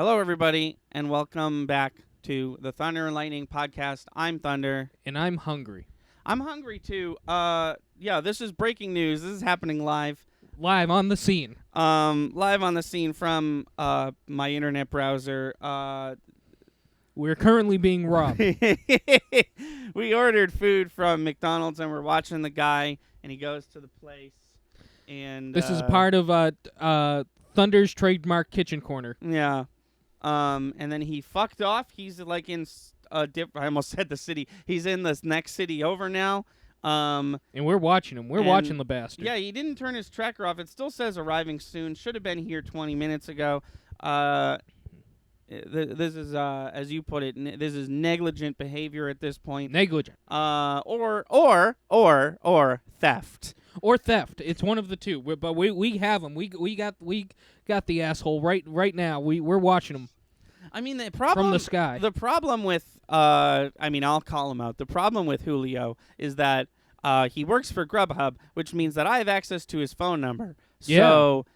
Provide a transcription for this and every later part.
Hello, everybody, and welcome back to the Thunder and Lightning podcast. I'm Thunder. And I'm hungry. I'm hungry, too. This is breaking news. This is happening live. Live on the scene. Live on the scene from my internet browser. We're currently being robbed. We ordered food from McDonald's, and we're watching the guy, and he goes to the place. And This is part of Thunder's trademark kitchen corner. Yeah. And then he fucked off. He's like in I almost said the city. He's in this next city over now. And we're watching him. We're watching the bastard. Yeah, he didn't turn his tracker off. It still says arriving soon. Should have been here 20 minutes ago. This is, as you put it, this is negligent behavior at this point. Negligent. Or theft. Or theft. It's one of the two. But we have him. We got the asshole right now. We're watching him. I mean, the problem from the sky. The problem with I'll call him out. The problem with Julio is that he works for Grubhub, which means that I have access to his phone number. Yeah. So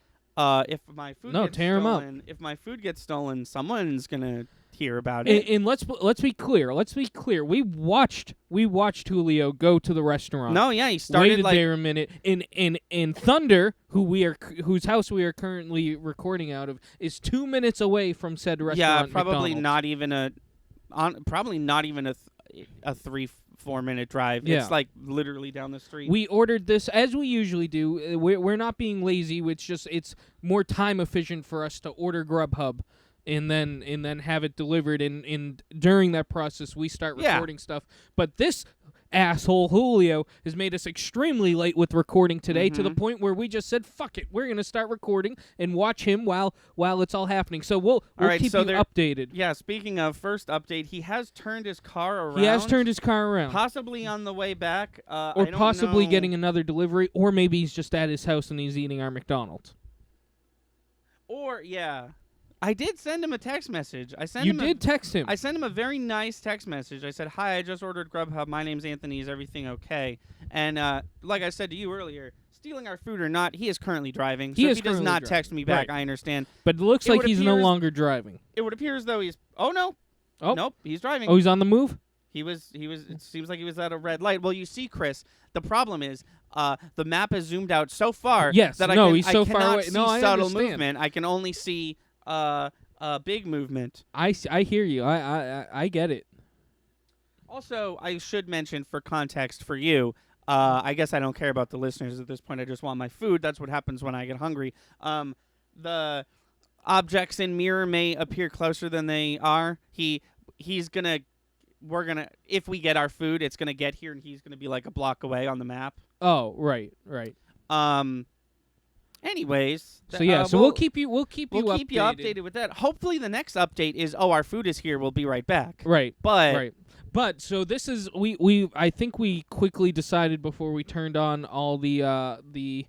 if my food gets tear him up. if my food gets stolen, someone's gonna hear about it. And let's be clear. We watched Julio go to the restaurant. No, yeah, he started waited there a minute. And Thunder, whose house we are currently recording out of, is 2 minutes away from said restaurant. Yeah, probably McDonald's. not even a 3-4 minute drive. Yeah. It's like literally down the street. We ordered this as we usually do. We're not being lazy. It's more time efficient for us to order Grubhub. And then have it delivered, and during that process, we start recording stuff. But this asshole, Julio, has made us extremely late with recording today, to the point where we just said, fuck it, we're going to start recording and watch him while it's all happening. So we'll keep you updated. Yeah, speaking of first update, he has turned his car around. He has turned his car around. Possibly on the way back. Or possibly getting another delivery, or maybe he's just at his house and he's eating our McDonald's. Or, yeah. I did send him a text message. You did text him. I sent him a very nice text message. I said, "Hi, I just ordered Grubhub. My name's Anthony. Is everything okay?" And like I said to you earlier, stealing our food or not, he is currently driving. So if he does not text me back, I understand. But it looks like he's no longer driving. It would appear as though he's... Oh, no. Oh. Nope, he's driving. Oh, he's on the move? He was. It seems like he was at a red light. Well, you see, Chris, the problem is the map has zoomed out so far that I he's so far away. See I subtle understand. movement. I can only see... big movement. I hear you. I get it. Also, I should mention for context for you, I guess I don't care about the listeners at this point. I just want my food. That's what happens when I get hungry. The objects in mirror may appear closer than they are. We're gonna, if we get our food, it's gonna get here, and he's gonna be like a block away on the map. Oh, right. Anyways, so we'll keep you updated with that. Hopefully, the next update is, our food is here. We'll be right back. Right. But so this is I think we quickly decided before we turned on all the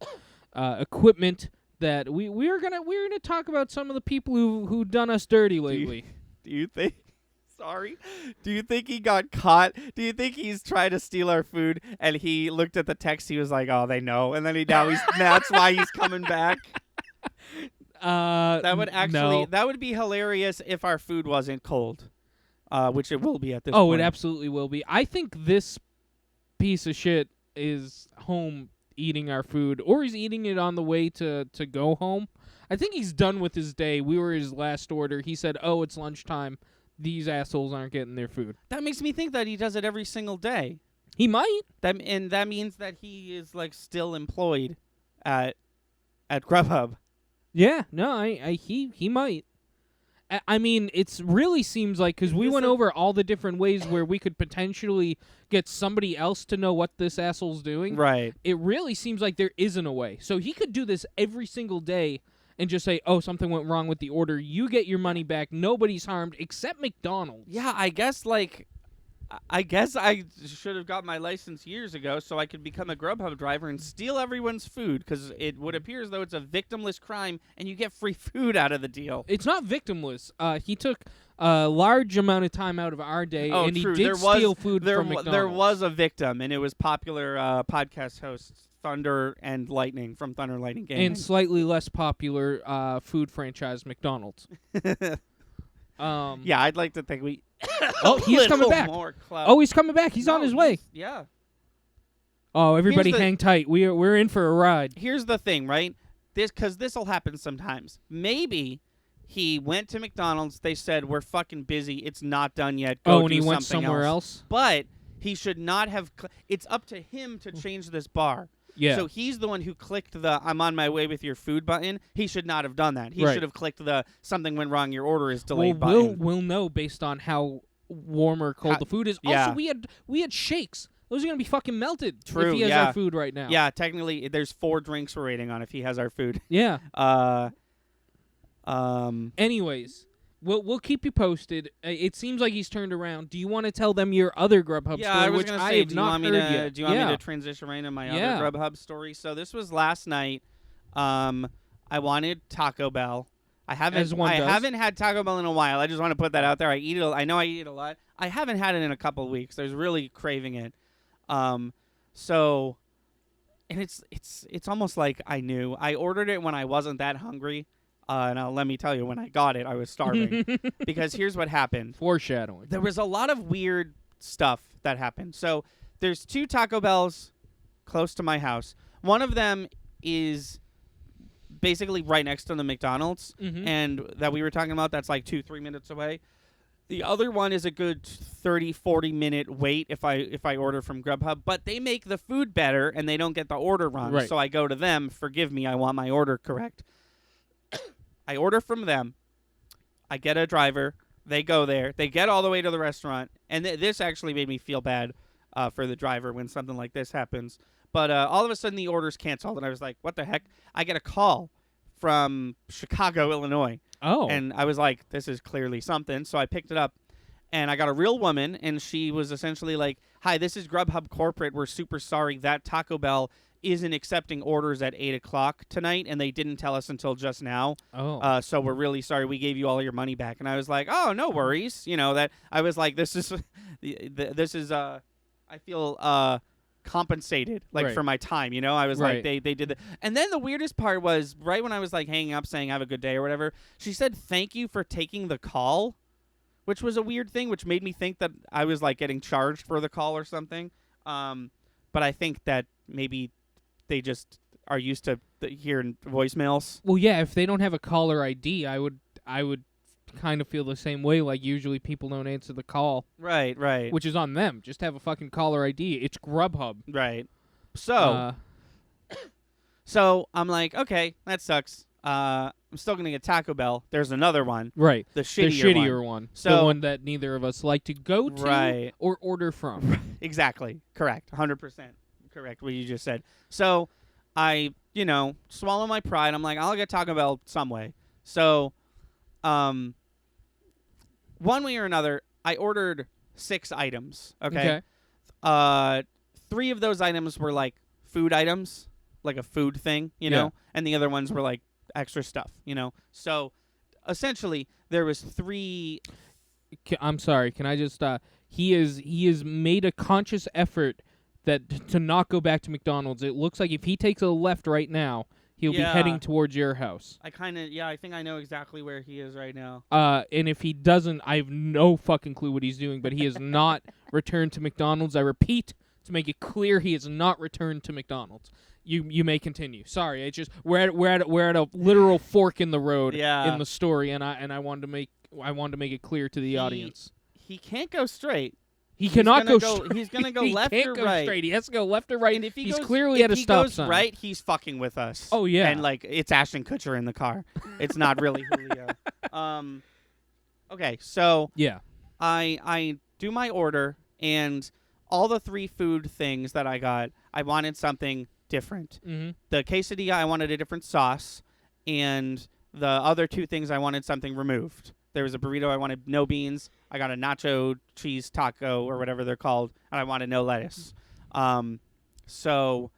equipment that we were gonna talk about some of the people who done us dirty lately. Do you think? Sorry. Do you think he got caught? Do you think he's trying to steal our food and he looked at the text? He was like, "Oh, they know," and then that's why he's coming back. That would be hilarious if our food wasn't cold, which it will be at this point. Oh, it absolutely will be. I think this piece of shit is home eating our food, or he's eating it on the way to go home. I think he's done with his day. We were his last order. He said, "Oh, it's lunchtime. These assholes aren't getting their food." That makes me think that he does it every single day. He might. That means that he is like still employed at Grubhub. Yeah, no, he might. I mean, it really seems like, because we went over all the different ways where we could potentially get somebody else to know what this asshole's doing. Right. It really seems like there isn't a way. So he could do this every single day and just say, "Oh, something went wrong with the order. You get your money back. Nobody's harmed except McDonald's." Yeah, I guess I should have got my license years ago so I could become a Grubhub driver and steal everyone's food, because it would appear as though it's a victimless crime and you get free food out of the deal. It's not victimless. He took a large amount of time out of our day, and true. he did steal food from McDonald's. There was a victim, and it was popular podcast hosts Thunder and Lightning from Thunder and Lightning Gaming. And slightly less popular food franchise McDonald's. Yeah, I'd like to think we. Oh, he's coming little back. More clout. Oh, he's coming back. He's on his way. Yeah. Oh, everybody Here's the- hang tight. We're in for a ride. Here's the thing, right? Because this will happen sometimes. Maybe he went to McDonald's. They said, we're fucking busy. It's not done yet. Go And do he went something somewhere else? But he should not have. It's up to him to change this bar. Yeah. So he's the one who clicked the "I'm on my way with your food" button. He should not have done that. He Right. should have clicked the "something went wrong. Your order is delayed" button. We'll know based on how warm or cold the food is. Yeah. Also, we had shakes. Those are gonna be fucking melted True, if he has yeah. our food right now. Yeah, technically, there's 4 drinks we're waiting on if he has our food. Yeah. Uh. Anyways, we'll keep you posted. It seems like he's turned around. Do you want to tell them your other Grubhub Yeah, story, I was which gonna I say, have do you not want me heard to? yet? Do you want Yeah. me to transition right into my Yeah. other Grubhub story? So this was last night. I wanted Taco Bell. As one I does. haven't had Taco Bell in a while. I just want to put that out there. I know I eat it a lot. I haven't had it in a couple of weeks. I was really craving it. So, and it's almost like I knew. I ordered it when I wasn't that hungry. Now let me tell you, when I got it, I was starving. Because here's what happened. Foreshadowing. There was a lot of weird stuff that happened. So there's 2 Taco Bells close to my house. One of them is basically right next to the McDonald's, and that we were talking about, that's like 2-3 minutes away. The other one is a good 30-40 minute wait if I order from Grubhub, but they make the food better and they don't get the order wrong. Right. So I go to them, forgive me, I want my order correct. I order from them. I get a driver. They go there. They get all the way to the restaurant, and this actually made me feel bad for the driver when something like this happens. But all of a sudden, the order's canceled, and I was like, what the heck? I get a call from Chicago, Illinois. Oh. And I was like, this is clearly something. So I picked it up, and I got a real woman, and she was essentially like, hi, this is Grubhub Corporate. We're super sorry that Taco Bell isn't accepting orders at 8 o'clock tonight, and they didn't tell us until just now. Oh. So we're really sorry. We gave you all your money back. And I was like, oh, no worries. You know, that I was like, this is, I feel compensated, like, Right. for my time, you know? I was Right. like, they did the, and then the weirdest part was right when I was like hanging up saying have a good day or whatever, she said, thank you for taking the call, which was a weird thing, which made me think that I was like getting charged for the call or something. But I think that maybe they just are used to hearing voicemails. Well, yeah. If they don't have a caller ID, I would kind of feel the same way. Like usually people don't answer the call, Right. which is on them. Just have a fucking caller ID. It's Grubhub. Right. So I'm like, okay, that sucks. I'm still gonna get Taco Bell. There's another one, Right. the The shittier, shittier one. The So- one that neither of us like to go to Right. or order from. Exactly. Correct. 100% correct what you just said. So I, swallow my pride. I'm like, I'll get Taco Bell some way. So, one way or another, I ordered 6 items. Okay. 3 of those items were like food items, like a food thing, you know, and the other ones were like extra stuff, So essentially, there was 3. I'm sorry. Can I just? He has made a conscious effort to not go back to McDonald's. It looks like if he takes a left right now, he'll be heading towards your house. I think I know exactly where he is right now. And if he doesn't, I have no fucking clue what he's doing. But he has not returned to McDonald's. I repeat, to make it clear, he has not returned to McDonald's. You may continue. Sorry, it's just we're at a literal fork in the road in the story, and I wanted to make it clear to the audience. He can't go straight. He cannot go straight. He's gonna go he left can't or go right. straight. He has to go left or right. And if he's clearly at a stop sign. Right, he's fucking with us. Oh yeah. And like it's Ashton Kutcher in the car. It's not really Julio. Okay, so yeah. I do my order, and all the 3 food things that I got, I wanted something different. Mm-hmm. The quesadilla, I wanted a different sauce, and the other 2 things, I wanted something removed. There was a burrito, I wanted no beans. I got a nacho cheese taco or whatever they're called, and I wanted no lettuce. So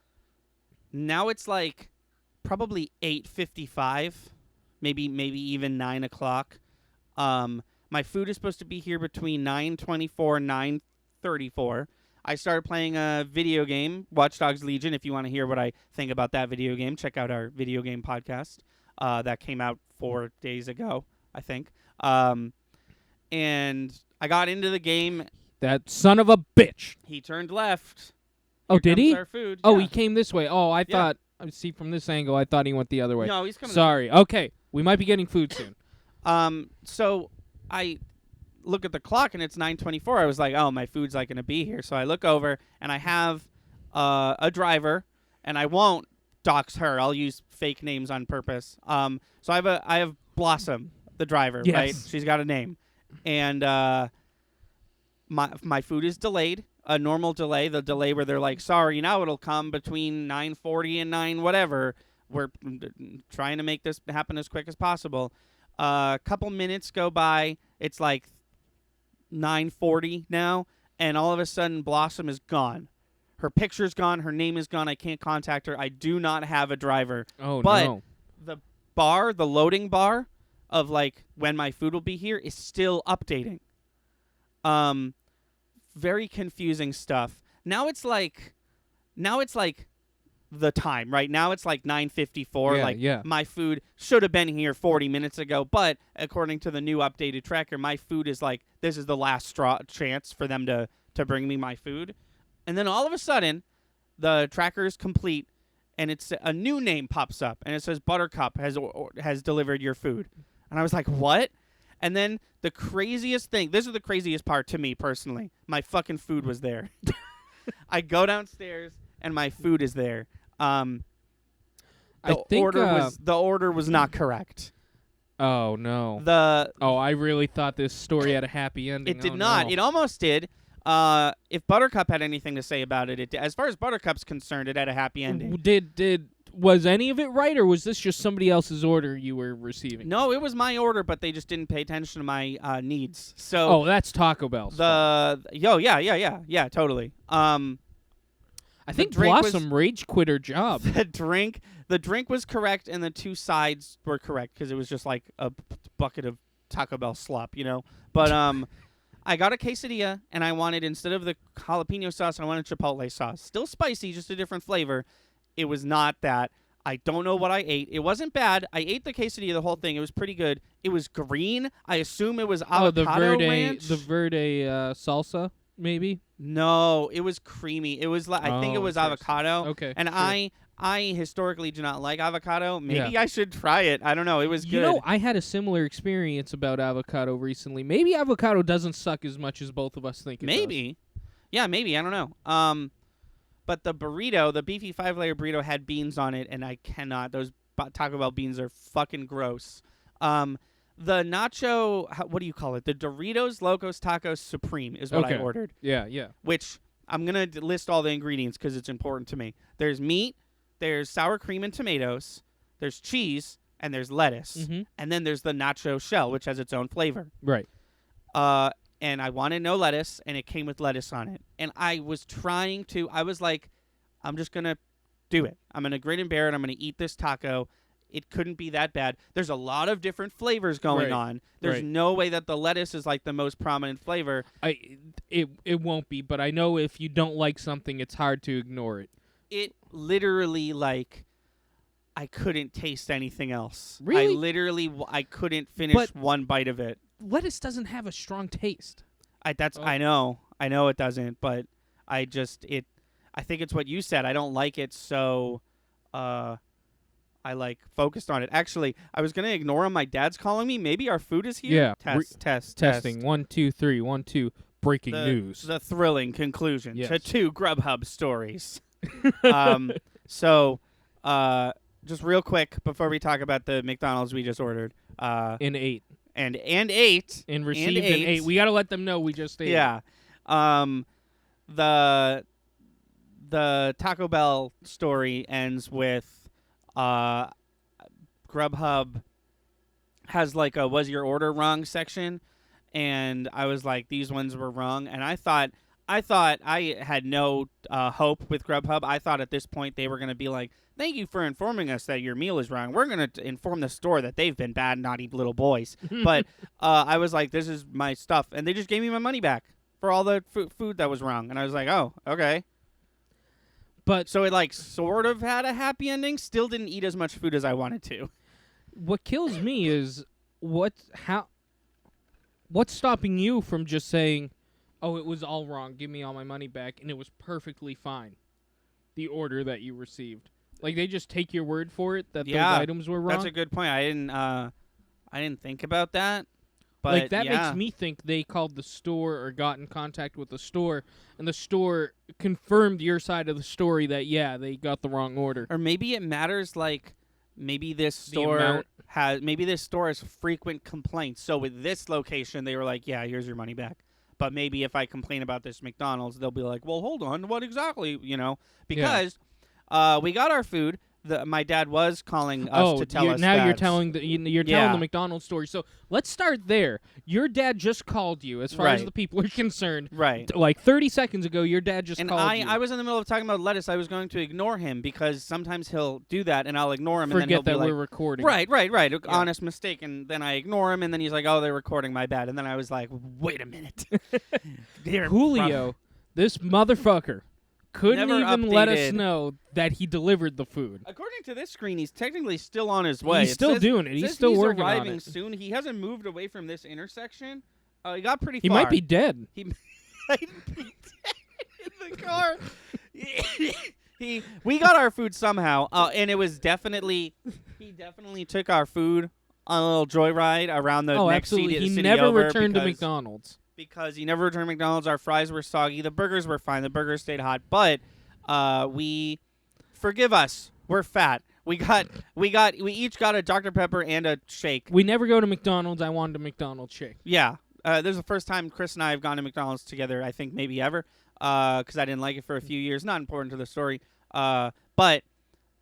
now it's like probably 8:55, maybe even 9 o'clock. My food is supposed to be here between 9:24 and 9:34. I started playing a video game, Watch Dogs Legion. If you want to hear what I think about that video game, check out our video game podcast that came out 4 days ago, I think. and I got into the game. That son of a bitch. He turned left. Oh, Here did comes he? Our food. Oh, Yeah. he came this way. Oh, I Yeah. thought. I see from this angle. I thought he went the other way. No, he's coming. Sorry. Okay, we might be getting food soon. So I look at the clock and it's 9:24. I was like, oh, my food's like gonna be here. So I look over and I have a driver, and I won't dox her. I'll use fake names on purpose. So I have Blossom, the driver. Yes. Right? She's got a name, and my food is delayed. A normal delay, the delay where they're like, sorry, now it'll come between 9:40 and 9 whatever. We're trying to make this happen as quick as possible. A couple minutes go by. It's like 9:40 now, and all of a sudden Blossom is gone. Her picture's gone. Her name is gone. I can't contact her. I do not have a driver. Oh, But no. the loading bar of like when my food will be here is still updating. Very confusing stuff. Now it's like the time, right? Now it's like 9:54. Yeah. My food should have been here 40 minutes ago, but according to the new updated tracker, my food is like, this is the last chance for them to bring me my food. And then all of a sudden, the tracker is complete, and it's a new name pops up, and it says Buttercup has delivered your food. And I was like, what? And then the craziest thing, this is the craziest part to me personally, my fucking food was there. I go downstairs, and my food is there. The order was not correct. Oh, no. I really thought this story had a happy ending. It did Oh, not. No. It almost did. If Buttercup had anything to say about it, as far as Buttercup's concerned, it had a happy ending. Was any of it right, or was this just somebody else's order you were receiving? No, it was my order, but they just didn't pay attention to my needs. So that's Taco Bell's fault. yeah, totally. I think Blossom rage quit her job. The drink was correct, and the two sides were correct because it was just like a bucket of Taco Bell slop, you know. But I got a quesadilla, and I wanted, instead of the jalapeno sauce, I wanted chipotle sauce. Still spicy, just a different flavor. It was not that. I don't know what I ate. It wasn't bad. I ate the quesadilla, the whole thing. It was pretty good. It was green. I assume it was avocado ranch. The Verde salsa, maybe? No, it was creamy. It was like, I think it was avocado. Okay. And sure. I historically do not like avocado. Maybe I should try it. I don't know. It was good. You know, I had a similar experience about avocado recently. Maybe avocado doesn't suck as much as both of us think it maybe. Yeah, maybe. I don't know. But the burrito, the beefy 5-layer burrito, had beans on it, and I cannot. Those Taco Bell beans are fucking gross. The nacho, what do you call it? The Doritos Locos Tacos Supreme is what I ordered. Yeah. Which I'm going to list all the ingredients because it's important to me. There's meat, there's sour cream and tomatoes, there's cheese, and there's lettuce. Mm-hmm. And then there's the nacho shell, which has its own flavor. Right. And I wanted no lettuce, and it came with lettuce on it. And I was like, I'm just going to do it. I'm going to grin and bear it. I'm going to eat this taco. It couldn't be that bad. There's a lot of different flavors going on. There's no way that the lettuce is like the most prominent flavor. It won't be, but I know if you don't like something, it's hard to ignore it. It literally, like, I couldn't taste anything else. Really? I couldn't finish one bite of it. Lettuce doesn't have a strong taste. I know it doesn't, but I think it's what you said. I don't like it, so I like focused on it. Actually, I was gonna ignore him. My dad's calling me. Maybe our food is here. Yeah. Testing. 1, 2, 3. 1, 2. Breaking news. The thrilling conclusion to 2 Grubhub stories. So, just real quick before we talk about the McDonald's we just ordered. In 8. And 8. And received in 8. We got to let them know we just ate. Yeah. The Taco Bell story ends with Grubhub has like a was your order wrong section, and I was like, these ones were wrong, and I thought I had no hope with Grubhub. I thought at this point they were going to be like, thank you for informing us that your meal is wrong. We're going to inform the store that they've been bad, naughty little boys. But I was like, this is my stuff. And they just gave me my money back for all the food that was wrong. And I was like, oh, okay. But so it like sort of had a happy ending. Still didn't eat as much food as I wanted to. What kills me is what's stopping you from just saying, "Oh, it was all wrong. Give me all my money back," and it was perfectly fine. The order that you received, like they just take your word for it that those items were wrong. That's a good point. I didn't think about that. But like that makes me think they called the store or got in contact with the store, and the store confirmed your side of the story that they got the wrong order. Or maybe it matters. Like maybe this store has frequent complaints. So with this location, they were like, "Yeah, here's your money back." But maybe if I complain about this McDonald's, they'll be like, "Well, hold on, what exactly?" Because we got our food. My dad was calling us to tell us now that. you're telling the McDonald's story. So let's start there. Your dad just called you, as far as the people are concerned. Right. Like 30 seconds ago, your dad just called you. And I was in the middle of talking about lettuce. I was going to ignore him because sometimes he'll do that, and I'll ignore him. Forget and then he'll that be like, we're recording. Right. Yeah. Honest mistake. And then I ignore him, and then he's like, "Oh, they're recording. My bad." And then I was like, "Wait a minute." Julio, this motherfucker, couldn't Never even let us updated. know that he delivered the food. According to this screen, he's technically still on his way. He's still doing it. He's still working on arriving it. soon. He hasn't moved away from this intersection. He got pretty He far. might be dead. He might be dead in the car. We got our food somehow, and it was definitely he definitely took our food on a little joyride around the next absolutely. city. He never returned to McDonald's. Because he never returned to McDonald's. Our fries were soggy. The burgers were fine. The burgers stayed hot. But we forgive us. We're fat. We each got a Dr. Pepper and a shake. We never go to McDonald's. I wanted a McDonald's shake. Yeah. This is the first time Chris and I have gone to McDonald's together, I think maybe ever, because I didn't like it for a few years. Not important to the story. But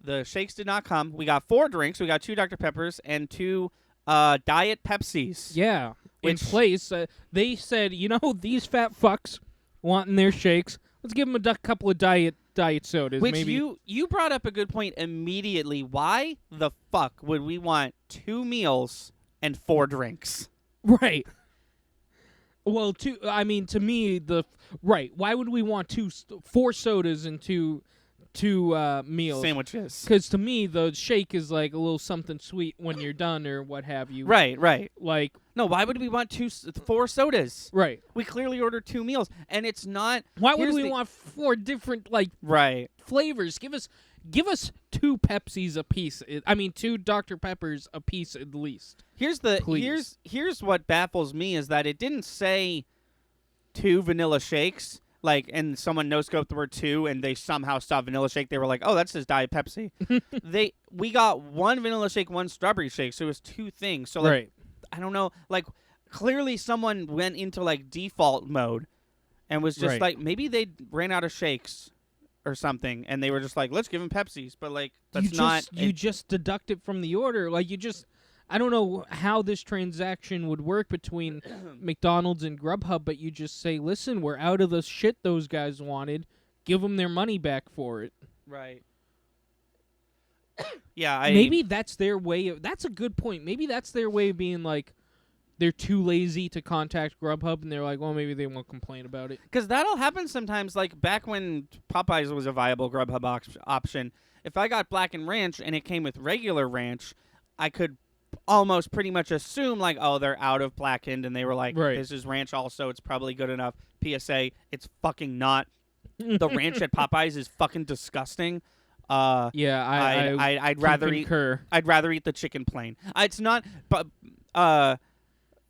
the shakes did not come. We got 4 drinks. We got 2 Dr. Peppers and 2 Diet Pepsis. Yeah. In place, they said, these fat fucks wanting their shakes. Let's give them a couple of diet sodas. Which maybe. you brought up a good point immediately. Why the fuck would we want 2 meals and 4 drinks? Right. Well, to me, right. Why would we want 4 sodas and 2 meals? Sandwiches. Because to me, the shake is like a little something sweet when you're done or what have you. Right. Like, no, why would we want 4 sodas? Right. We clearly ordered 2 meals, and it's not. Why would we want 4 different flavors? Give us 2 Pepsis a piece. 2 Dr. Peppers a piece at least. Here's what baffles me is that it didn't say 2 vanilla shakes. And someone no-scoped the word 2, and they somehow saw vanilla shake. They were like, "Oh, that's just Diet Pepsi." We got 1 vanilla shake, 1 strawberry shake, so it was 2 things. So right. I don't know. Clearly someone went into default mode, and was just maybe they ran out of shakes or something, and they were just like, "Let's give them Pepsis." But that's not. You just deduct it from the order. I don't know how this transaction would work between McDonald's and Grubhub, but you just say, listen, we're out of the shit those guys wanted. Give them their money back for it. Right. Yeah, maybe that's their way of... That's a good point. Maybe that's their way of being they're too lazy to contact Grubhub, and they're like, well, maybe they won't complain about it. Because that'll happen sometimes, back when Popeyes was a viable Grubhub option. If I got Black and Ranch and it came with regular ranch, I could almost pretty much assume they're out of blackened, and they were like, this is ranch also, it's probably good enough. PSA, it's fucking not. The ranch at Popeyes is fucking disgusting. I'd rather eat the chicken plain. It's not, but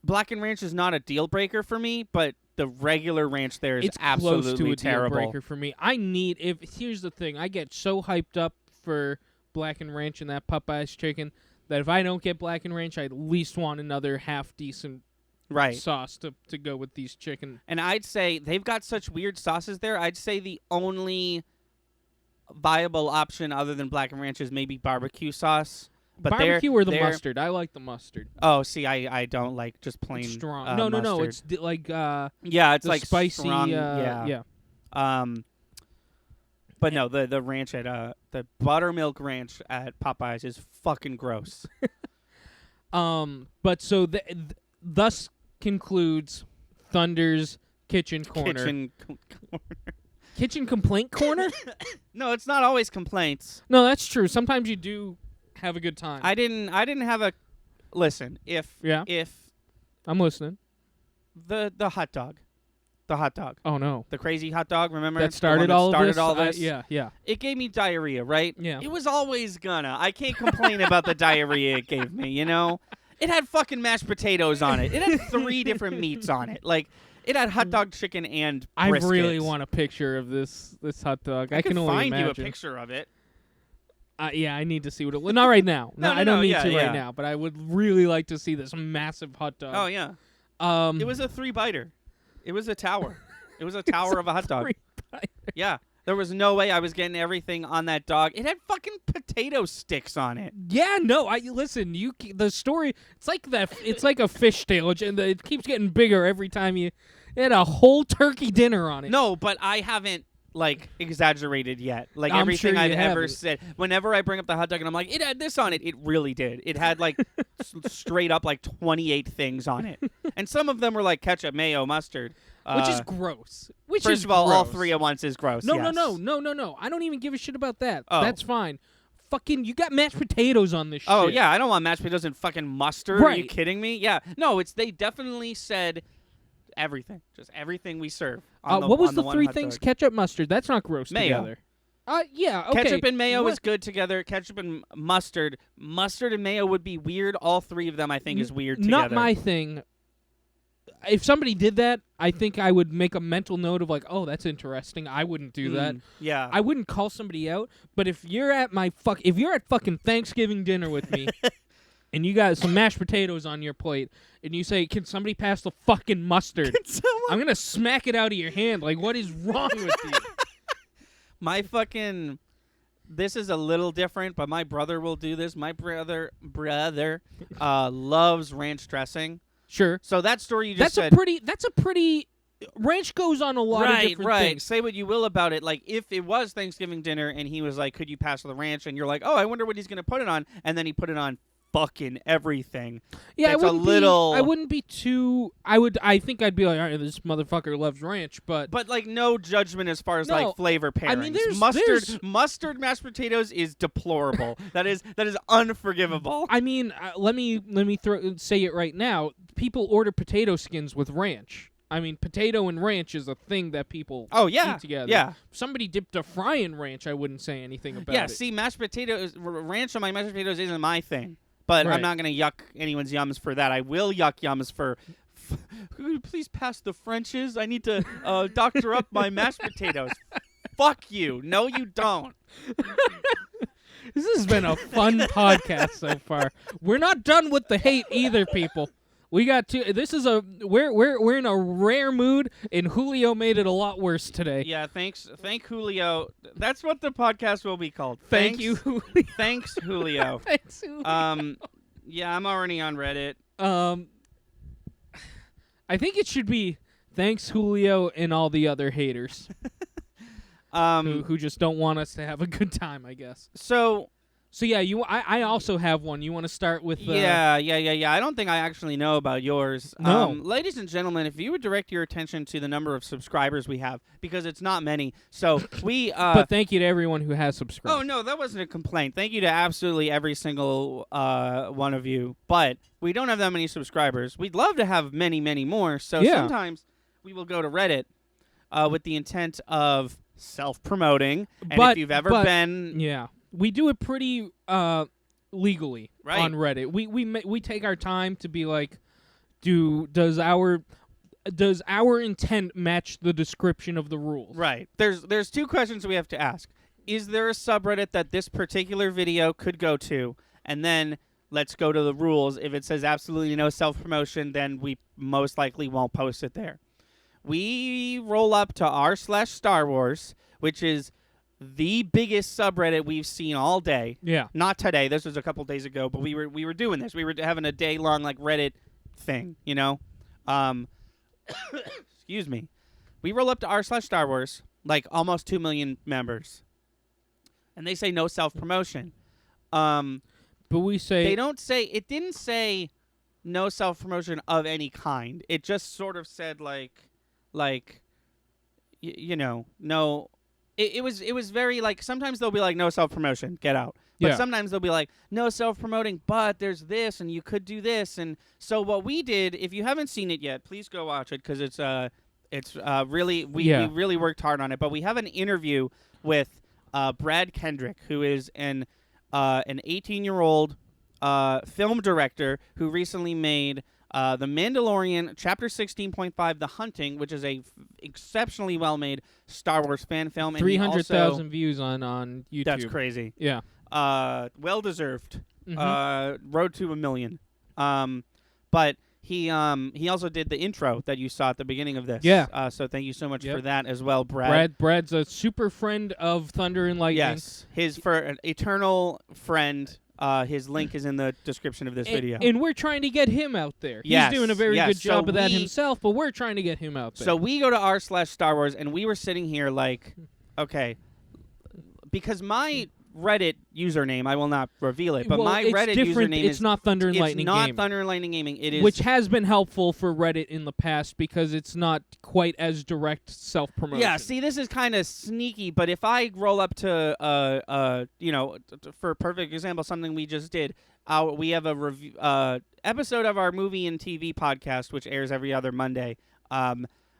Black and Ranch is not a deal breaker for me, but the regular ranch there is absolutely close to a terrible. Deal breaker for me. Here's the thing, I get so hyped up for Black and Ranch and that Popeyes chicken that if I don't get Black and Ranch, I at least want another half decent sauce to go with these chicken. And I'd say they've got such weird sauces there. I'd say the only viable option other than Black and Ranch is maybe barbecue sauce. But barbecue or the mustard? I like the mustard. Oh, see, I don't like just plain strong. No, it's it's like spicy. Strong, yeah. But no, the ranch at the buttermilk ranch at Popeyes is fucking gross. But so thus concludes Thunder's Kitchen Corner. Kitchen Complaint Corner? No, it's not always complaints. No, that's true. Sometimes you do have a good time. I didn't have a listen. If I'm listening. The hot dog. The hot dog. Oh no. The crazy hot dog, remember? That The started one all started of all this. this? Yeah. It gave me diarrhea, right? Yeah. It was always gonna. I can't complain about the diarrhea it gave me, you know? It had fucking mashed potatoes on it. It had 3 different meats on it. Like, it had hot dog chicken and I brisket. really want a picture of this hot dog. I can could only find imagine. you a picture of it. Yeah, I need to see what it. Well, not right now. No, I don't need to yeah. right now. But I would really like to see this massive hot dog. Oh, yeah. It was a 3-biter. It was a tower. It was a tower of a hot dog. 3-biter. Yeah. There was no way I was getting everything on that dog. It had fucking potato sticks on it. Yeah, no. Listen. The story. It's like that. It's like a fishtail, and it keeps getting bigger every time you. It had a whole turkey dinner on it. No, but I haven't like exaggerated yet. Like I'm everything sure you I've ever haven't. said. Whenever I bring up the hot dog and I'm like, it had this on it, it really did. It had like straight up like 28 things on it, and some of them were like ketchup, mayo, mustard. Which is gross. First of all 3 at once is gross. No, yes. no. I don't even give a shit about that. Oh. That's fine. Fucking, you got mashed potatoes on this shit. Oh yeah, I don't want mashed potatoes and fucking mustard. Are you Right. kidding me? Yeah. No, they definitely said everything, just everything we serve. On What was on the one 3 hot things? dog. Ketchup, mustard. That's not gross Mayo. together. Yeah, okay. Ketchup and mayo What- is good together. Ketchup and mustard. Mustard and mayo would be weird. All 3 of them, I think, is weird together. Not my thing. If somebody did that, I think I would make a mental note of like, oh, that's interesting. I wouldn't do that. Yeah. I wouldn't call somebody out. But if you're at fucking Thanksgiving dinner with me, and you got some mashed potatoes on your plate, and you say, "Can somebody pass the fucking mustard?" I'm gonna smack it out of your hand. Like, what is wrong with you? My fucking. This is a little different, but my brother will do this. My brother loves ranch dressing. Sure. So that story you just said. That's a pretty. Ranch goes on a lot of different things. Say what you will about it. Like, if it was Thanksgiving dinner and he was like, could you pass the ranch? And you're like, oh, I wonder what he's going to put it on. And then he put it on fucking everything. Yeah, I wouldn't be too. I think I'd be like, all right, this motherfucker loves ranch, but like no judgment as far as No, like flavor pairings. I mean, there's mustard mashed potatoes is deplorable. that is unforgivable. I mean, let me say it right now. People order potato skins with ranch. I mean, potato and ranch is a thing that people eat together. Yeah. If somebody dipped a fry in ranch, I wouldn't say anything about it. Yeah, see, mashed potatoes, ranch on my mashed potatoes isn't my thing. But Right. I'm not going to yuck anyone's yums for that. I will yuck yums for, could you please pass the Frenches? I need to doctor up my mashed potatoes. Fuck you. No, you don't. This has been a fun podcast so far. We're not done with the hate either, people. We got to. This is we're in a rare mood, and Julio made it a lot worse today. Yeah, thank Julio. That's what the podcast will be called. Thank you, Julio. Thanks, Julio. Thanks, Julio. Yeah, I'm already on Reddit. I think it should be thanks, Julio, and all the other haters who just don't want us to have a good time, I guess. So yeah, I also have one. You want to start with? Yeah. I don't think I actually know about yours. No. Ladies and gentlemen, if you would direct your attention to the number of subscribers we have, because it's not many. So we. But thank you to everyone who has subscribed. Oh no, that wasn't a complaint. Thank you to absolutely every single one of you. But we don't have that many subscribers. We'd love to have many, many more. So sometimes we will go to Reddit with the intent of self-promoting. And if you've ever been, yeah. We do it pretty legally Right. on Reddit. We take our time to be like, does our intent match the description of the rules? right? There's 2 questions we have to ask. Is there a subreddit that this particular video could go to? And then let's go to the rules. If it says absolutely no self-promotion, then we most likely won't post it there. We roll up to r/Star Wars, which is the biggest subreddit we've seen all day. Yeah. Not today. This was a couple days ago, but we were doing this. We were having a day-long like Reddit thing, you know? Excuse me. We roll up to r/Star Wars, like almost 2 million members. And they say no self-promotion. But we say They don't say, it didn't say no self-promotion of any kind. It just sort of said you know, no. It was very like, sometimes they'll be like no self-promotion, get out. But Yeah. sometimes they'll be like, no self-promoting, but there's this, and you could do this. And so what we did, if you haven't seen it yet, please go watch it because it's really we really worked hard on it. But we have an interview with Brad Kendrick, who is an 18-year-old film director who recently made The Mandalorian, Chapter 16.5, The Hunting, which is a exceptionally well-made Star Wars fan film. 300,000 views on YouTube. That's crazy. Yeah. Well-deserved. Road to 1 million. But he also did the intro that you saw at the beginning of this. Yeah. So thank you so much for that as well, Brad's a super friend of Thunder and Lightning. Yes. For an eternal friend. His link is in the description of this video. And we're trying to get him out there. Yes, He's doing a very good job so of that himself, but we're trying to get him out there. So we go to r/Star Wars, and we were sitting here like, okay, because my Reddit username, I will not reveal it, but my Reddit username it's not Thunder and Lightning Gaming. It's not Thunder and Lightning Gaming. It is, which has been helpful for Reddit in the past because it's not quite as direct self-promotion. Yeah, see, this is kind of sneaky, but if I roll up to, for a perfect example, something we just did, we have a review episode of our movie and TV podcast, which airs every other Monday,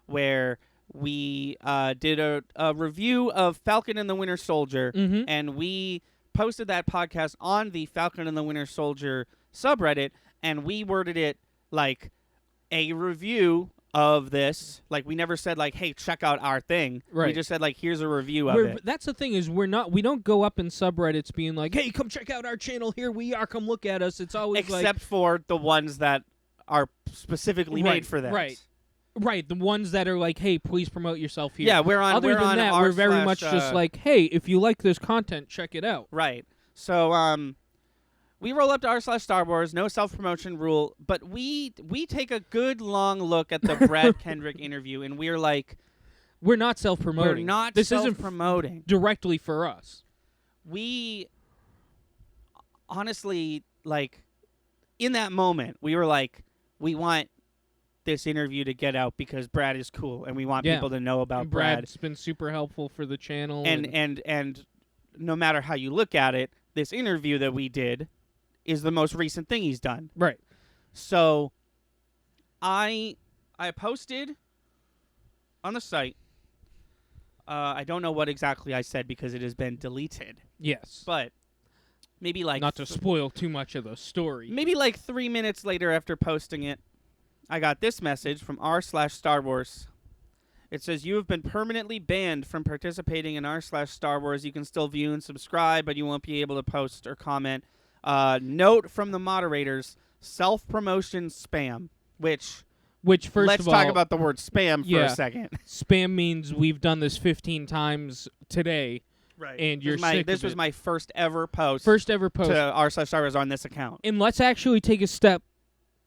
where we did a review of Falcon and the Winter Soldier, and we posted that podcast on the Falcon and the Winter Soldier subreddit, and we worded it like a review of this. Like, we never said, like, hey, check out our thing. Right. We just said, like, here's a review of it. That's the thing is we don't go up in subreddits being like, hey, come check out our channel. Here we are. Come look at us. It's always except for the ones that are specifically made for that. Right, the ones that are like, hey, please promote yourself here. Yeah, we're on. Other than that, we're very much just like, hey, if you like this content, check it out. Right. So, we roll up to r/Star Wars, no self-promotion rule, but we take a good long look at the Brad Kendrick interview, and we're like, we're not self-promoting. We're not this self-promoting. Isn't directly for us. We honestly, like, in that moment, we were like, we want this interview to get out because Brad is cool, and we want people to know about Brad. Brad's been super helpful for the channel. And no matter how you look at it, this interview that we did is the most recent thing he's done. Right. So I posted on the site. I don't know what exactly I said because it has been deleted. Yes. But maybe like... Not to spoil too much of the story. Maybe like 3 minutes later after posting it, I got this message from r/Star Wars. It says, you have been permanently banned from participating in r/Star Wars. You can still view and subscribe, but you won't be able to post or comment. Note from the moderators, self-promotion spam, which first let's of all, talk about the word spam for a second. Spam means we've done this 15 times today. Right. And you're sick of it. This was my first ever post. To r/Star Wars on this account. And let's actually take a step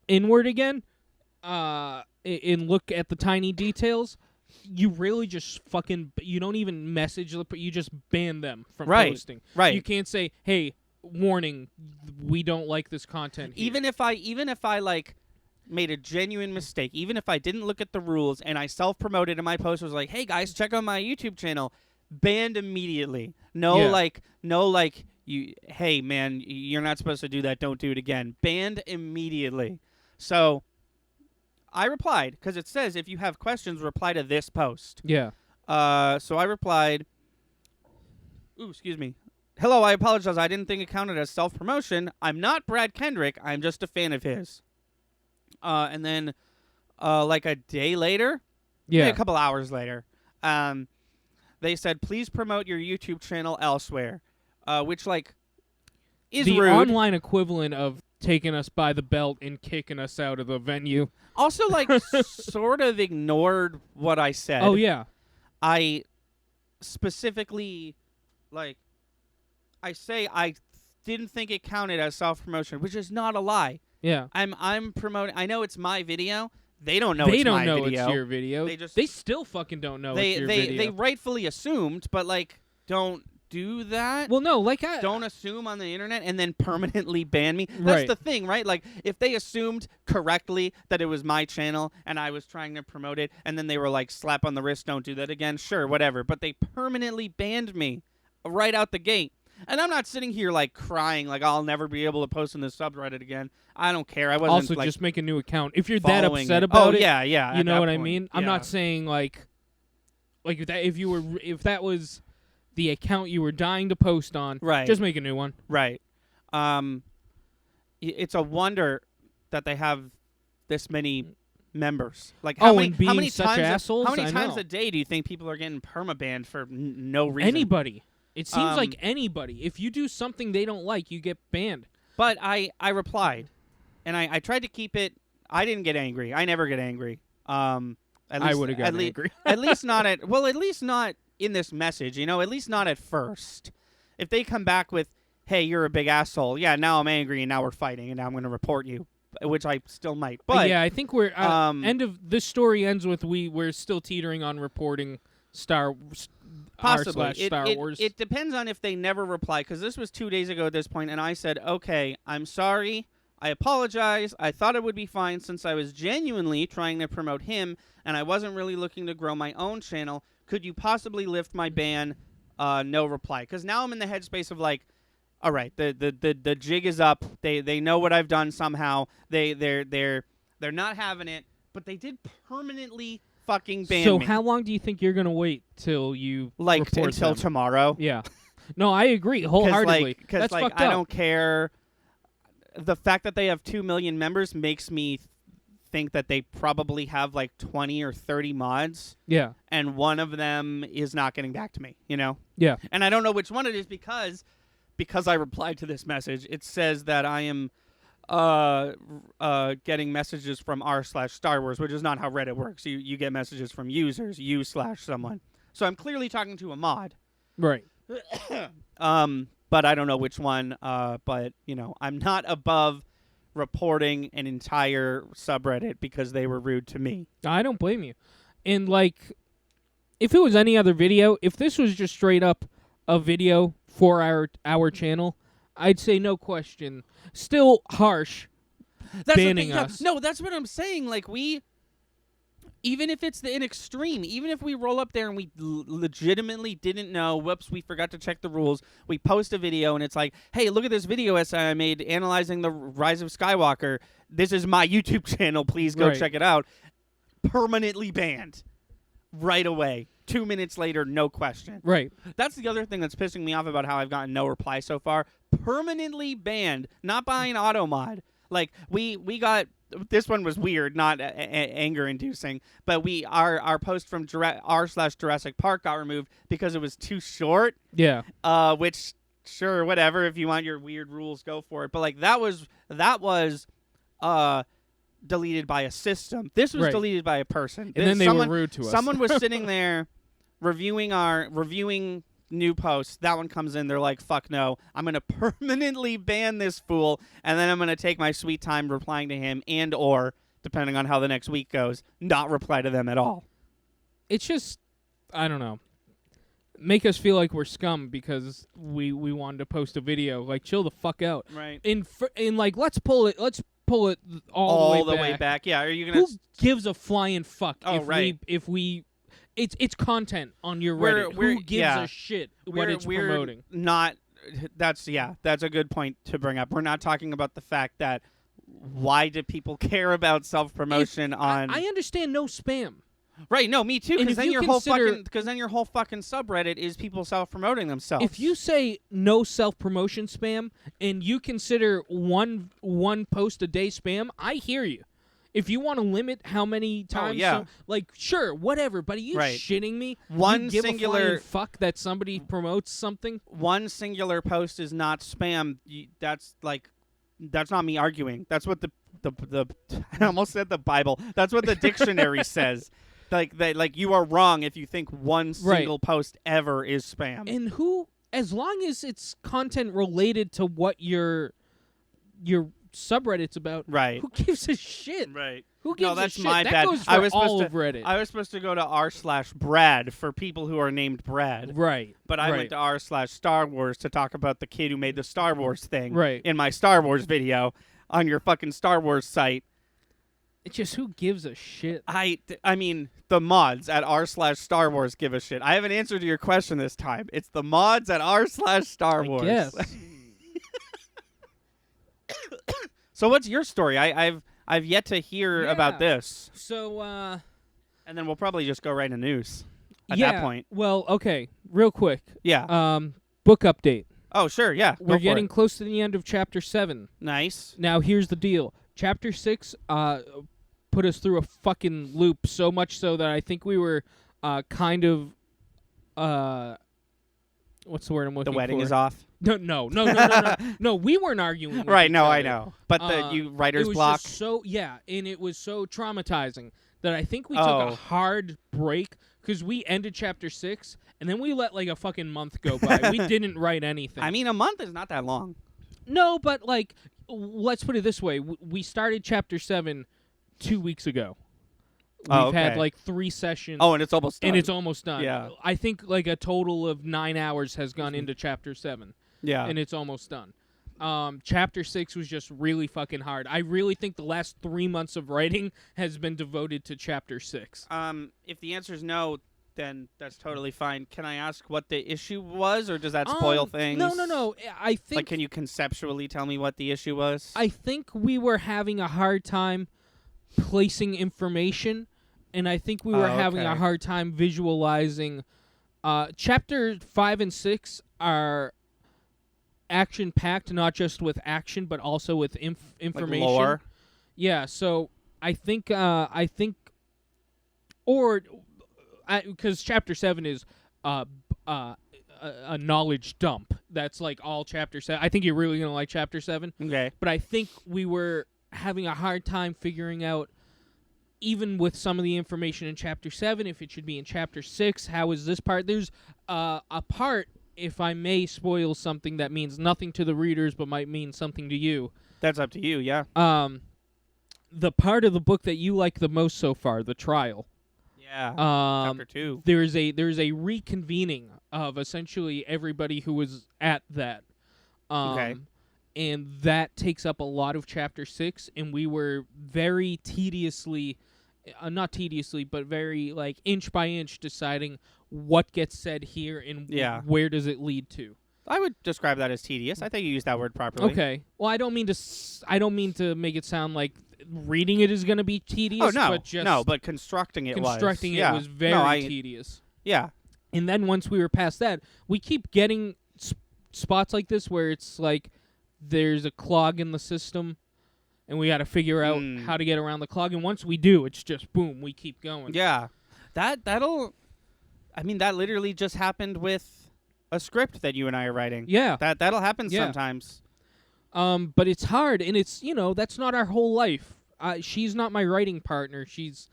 inward again and look at the tiny details. You really just you don't even message, you just ban them from posting. Right. You can't say, hey, warning, we don't like this content here. Even if I like made a genuine mistake, even if I didn't look at the rules and I self-promoted and my post was like, hey guys, check out my YouTube channel, banned immediately. Hey man, you're not supposed to do that, don't do it again. Banned immediately. So I replied, because it says if you have questions, reply to this post. Yeah. So I replied, excuse me. Hello, I apologize. I didn't think it counted as self-promotion. I'm not Brad Kendrick. I'm just a fan of his. And then, like a day later, a couple hours later, they said, please promote your YouTube channel elsewhere, which, like, is the rude. Online equivalent of taking us by the belt and kicking us out of the venue. Also, like, sort of ignored what I said. Oh, yeah. I specifically, like, I say I didn't think it counted as self-promotion, which is not a lie. Yeah. I'm promoting. I know it's my video. They don't know it's my video. They don't know it's your video. They still fucking don't know it's your video. They rightfully assumed, but, like, don't do that. Well, no, like don't assume on the internet and then permanently ban me. That's the thing, right? Like, if they assumed correctly that it was my channel and I was trying to promote it, and then they were like, slap on the wrist, don't do that again, sure, whatever. But they permanently banned me right out the gate. And I'm not sitting here like crying like I'll never be able to post in this subreddit again. I don't care. I wasn't Also, like just make a new account if you're that following upset it. about Oh it. yeah, yeah. You at know that what I point, mean? I'm yeah. not saying like if that was the account you were dying to post on, Right. just make a new one. Right. It's a wonder that they have this many members. Like how many, and being how many such times? assholes? How many I times know. a day do you think people are getting permabanned for no reason? Anybody. It seems like Um, anybody. If you do something they don't like, you get banned. But I replied, and I tried to keep it. I didn't get angry. I never get angry. At I least, would have gotten angry. at least not at least not in this message. At least not at first. If they come back with, "Hey, you're a big asshole," yeah, now I'm angry and now we're fighting and now I'm going to report you, which I still might. But yeah, I think we're end of this story ends with we're still teetering on reporting possibly r/Star Wars. It depends on if they never reply, because this was 2 days ago at this point, and I said, "Okay, I'm sorry. I apologize. I thought it would be fine since I was genuinely trying to promote him, and I wasn't really looking to grow my own channel. Could you possibly lift my ban?" No reply. Because now I'm in the headspace of like, all right, the jig is up. They know what I've done somehow. They're not having it, but they did permanently fucking ban so me. how long do you think you're gonna wait till you Like report until them? tomorrow? Yeah. No, I agree wholeheartedly. Because That's like fucked I up. don't care. The fact that they have 2 million members makes me think that they probably have like 20 or 30 mods, Yeah. and one of them is not getting back to me. Yeah. And I don't know which one it is because I replied to this message. It says that I am getting messages from r/Star Wars, which is not how Reddit works. You get messages from users, you/someone. So I'm clearly talking to a mod. Right. But I don't know which one. But I'm not above reporting an entire subreddit because they were rude to me. I don't blame you. And like, if it was any other video, if this was just straight up a video for our channel, I'd say no question. Still harsh. That's banning the thing. us. No, that's what I'm saying. Like even if it's in extreme, even if we roll up there and we legitimately didn't know, whoops, we forgot to check the rules, we post a video and it's like, hey, look at this video essay I made analyzing the Rise of Skywalker. This is my YouTube channel. Please go check it out. Permanently banned right away. 2 minutes later, no question. Right. That's the other thing that's pissing me off about how I've gotten no reply so far. Permanently banned, not by an auto mod. Like we got. This one was weird, not anger-inducing, but our post from r/Jurassic Park got removed because it was too short. Yeah. Which, sure, whatever. If you want your weird rules, go for it. But like that was deleted by a system. This was deleted by a person. And then they were rude to us. Someone was sitting there reviewing new posts. That one comes in. They're like, fuck no. I'm going to permanently ban this fool. And then I'm going to take my sweet time replying to him or, depending on how the next week goes, not reply to them at all. It's just, I don't know. Make us feel like we're scum because we wanted to post a video. Like, chill the fuck out. Right. In like, let's pull it all the way back. Yeah. Are you going to... Who gives a flying fuck if we It's content on your Reddit. Who gives a shit what it's promoting? That's a good point to bring up. We're not talking about the fact that why do people care about self-promotion on... I understand no spam. Right, no, me too, because then your whole fucking subreddit is people self-promoting themselves. If you say no self-promotion spam and you consider one post a day spam, I hear you. If you want to limit how many times, sure, whatever. But are you shitting me? One you give singular a flying fuck that somebody promotes something. One singular post is not spam. That's not me arguing. That's what the I almost said the Bible. That's what the dictionary says. Like you are wrong if you think one single post ever is spam. And as long as it's content related to what your subreddit's about, right? Who gives a shit? Right. Who gives that's a shit? my that bad. goes for all of Reddit. I was supposed to go to r/Brad for people who are named Brad. Right. But I went to r/Star Wars to talk about the kid who made the Star Wars thing. Right. In my Star Wars video on your fucking Star Wars site. It's just who gives a shit. I mean, the mods at r/Star Wars give a shit. I have an answer to your question this time. It's the mods at r/Star Wars. Yes. So what's your story? I've yet to hear about this. So, And then we'll probably just go right to news at yeah, that point. Well, okay, real quick. Yeah. Book update. Oh, sure. Yeah. Go We're for getting it. close to the end of Chapter 7. Nice. Now, here's the deal. Chapter 6 put us through a fucking loop, so much so that I think we were kind of... what's the word I'm looking for? The wedding is off. No. No, we weren't arguing with Right. each No, other. I know. But the writer's it was block. Just and it was so traumatizing that I think we took Oh. a hard break because we ended Chapter 6 and then we let like a fucking month go by. We didn't write anything. I mean, a month is not that long. No, but like, let's put it this way: we started Chapter 7 2 weeks ago. We've had like 3 sessions. Oh, and it's almost done. And it's almost done. Yeah. I think like a total of 9 hours has gone into Chapter 7. Yeah. And it's almost done. Chapter 6 was just really fucking hard. I really think the last 3 months of writing has been devoted to Chapter 6. If the answer is no, then that's totally fine. Can I ask what the issue was, or does that spoil things? No. I think Like, can you conceptually tell me what the issue was? I think we were having a hard time placing information, and I think we were having a okay. hard time visualizing. Chapter 5 and 6 are action-packed, not just with action, but also with information. Like lore? Yeah, so I think, because Chapter 7 is a knowledge dump. That's like all Chapter 7. I think you're really going to like Chapter 7. Okay. But I think we were having a hard time figuring out, even with some of the information in Chapter 7, if it should be in Chapter 6. How is this part? There's a part, if I may spoil something that means nothing to the readers but might mean something to you. That's up to you, yeah. The part of the book that you like the most so far, the trial. Yeah. Chapter 2. There's a reconvening of essentially everybody who was at that. Okay. And that takes up a lot of Chapter 6, and we were very tediously, not tediously, but very like inch by inch deciding what gets said here and where does it lead to. I would describe that as tedious. I think you used that word properly. Okay. Well, I don't mean to make it sound like reading it is going to be tedious. Oh no, but just but constructing it was very tedious. Yeah. And then once we were past that, we keep getting spots like this where it's like there's a clog in the system, and we got to figure out how to get around the clog. And once we do, it's just boom, we keep going. Yeah. That'll. I mean, that literally just happened with a script that you and I are writing. Yeah. That'll happen sometimes. But it's hard, and it's that's not our whole life. She's not my writing partner. She's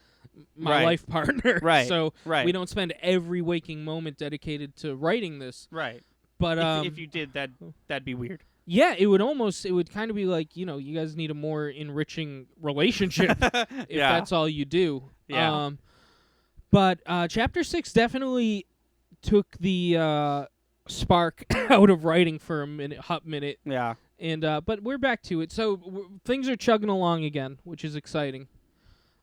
my life partner. Right. So right. we don't spend every waking moment dedicated to writing this. Right. But if you did, that'd be weird. Yeah, it would kind of be like, you guys need a more enriching relationship if that's all you do. Yeah. But Chapter 6 definitely took the spark out of writing for a hot minute. Yeah. And but we're back to it. So things are chugging along again, which is exciting,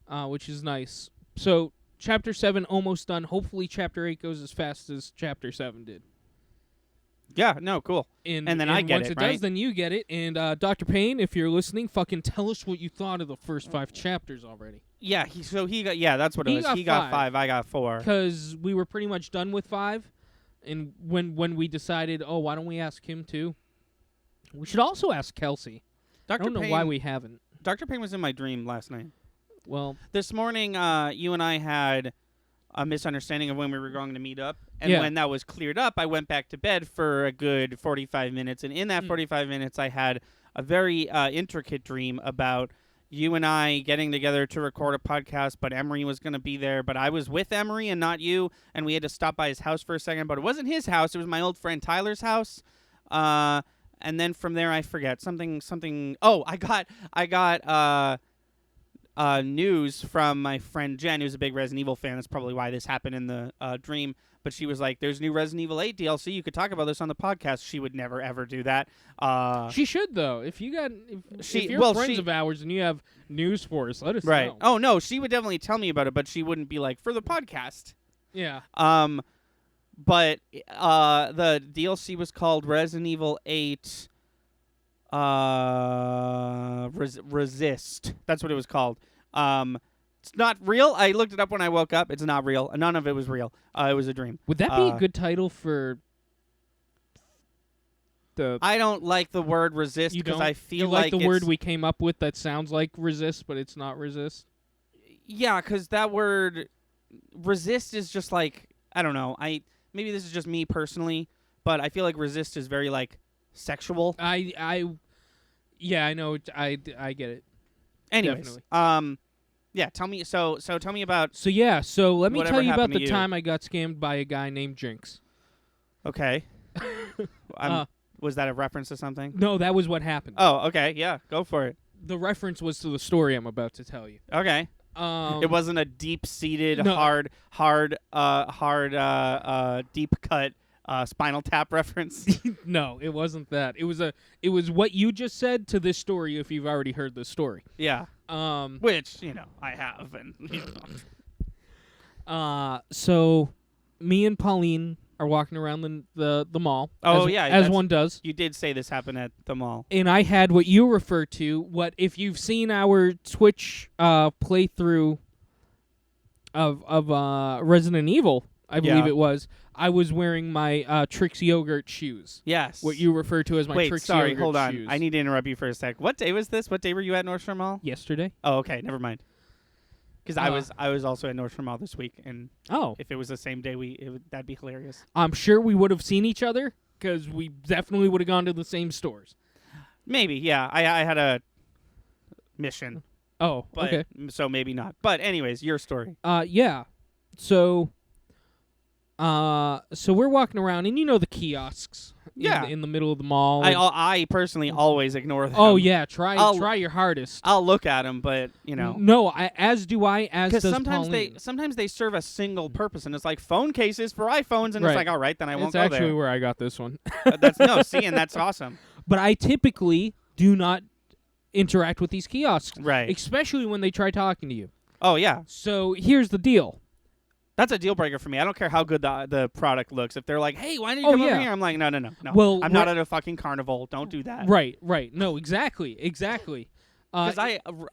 which is nice. So Chapter 7 almost done. Hopefully Chapter 8 goes as fast as Chapter 7 did. Yeah, no, cool. And then I get once it does, then you get it. And Dr. Payne, if you're listening, fucking tell us what you thought of the first 5 chapters already. Yeah, he got that's what it was. He got 5, I got 4. Because we were pretty much done with 5, and when we decided, why don't we ask him too? We should also ask Kelsey. I don't know why we haven't. Dr. Payne was in my dream last night. Well, this morning, you and I had a misunderstanding of when we were going to meet up. And when that was cleared up, I went back to bed for a good 45 minutes. And in that 45 minutes, I had a very intricate dream about you and I getting together to record a podcast, but Emery was going to be there. But I was with Emery and not you, and we had to stop by his house for a second. But it wasn't his house. It was my old friend Tyler's house. And then from there, I forget. Something. Oh, I got news from my friend Jen, who's a big Resident Evil fan. That's probably why this happened in the dream. But she was like, "There's new Resident Evil 8 DLC. You could talk about this on the podcast." She would never ever do that. She should though. If you're friends of ours and you have news for us, let us right. know. Oh no, she would definitely tell me about it, but she wouldn't be like for the podcast. Yeah. But the DLC was called Resident Evil 8. Resist. That's what it was called. It's not real. I looked it up when I woke up. It's not real. None of it was real. It was a dream. Would that be a good title for the... I don't like the word resist because I feel like the word we came up with that sounds like resist, but it's not resist? Yeah, because that word resist is just like, I don't know. Maybe this is just me personally, but I feel like resist is very like sexual. Yeah, I know. I get it. Anyways, definitely. Yeah, tell me. So tell me about. So let me tell you about the you. time I got scammed by a guy named Jinx. Okay. Was that a reference to something? No, that was what happened. Oh, okay. Yeah, go for it. The reference was to the story I'm about to tell you. Okay. It wasn't a deep-seated, no. deep cut Spinal Tap reference. No, it wasn't that. It was what you just said to this story. If you've already heard this story. Yeah. Which I have, and so me and Pauline are walking around the mall. Oh, as one does. You did say this happened at the mall. And I had what you refer to. What if you've seen our Twitch playthrough of Resident Evil? I believe it was. I was wearing my Trix Yogurt shoes. Yes. What you refer to as my Trix Yogurt shoes. Hold on. I need to interrupt you for a sec. What day was this? What day were you at Nordstrom Mall? Yesterday. Oh, okay. Never mind. Because I was also at Nordstrom Mall this week, and if it was the same day, that'd be hilarious. I'm sure we would have seen each other because we definitely would have gone to the same stores. Maybe, yeah. I had a mission. Oh, okay. So maybe not. But anyways, your story. Yeah. So we're walking around, and the kiosks. Yeah. In the middle of the mall. I personally always ignore them. Oh yeah, try your hardest. I'll look at them, but No, as do I. As does Pauline. sometimes they serve a single purpose, and it's like phone cases for iPhones, and right. It's like, all right, then I won't go there. That's actually where I got this one. And that's awesome. But I typically do not interact with these kiosks, right? Especially when they try talking to you. Oh yeah. So here's the deal. That's a deal breaker for me. I don't care how good the product looks. If they're like, "Hey, why don't you come over here?" I'm like, "No. Well, I'm not at a fucking carnival. Don't do that." Right. No, exactly. Because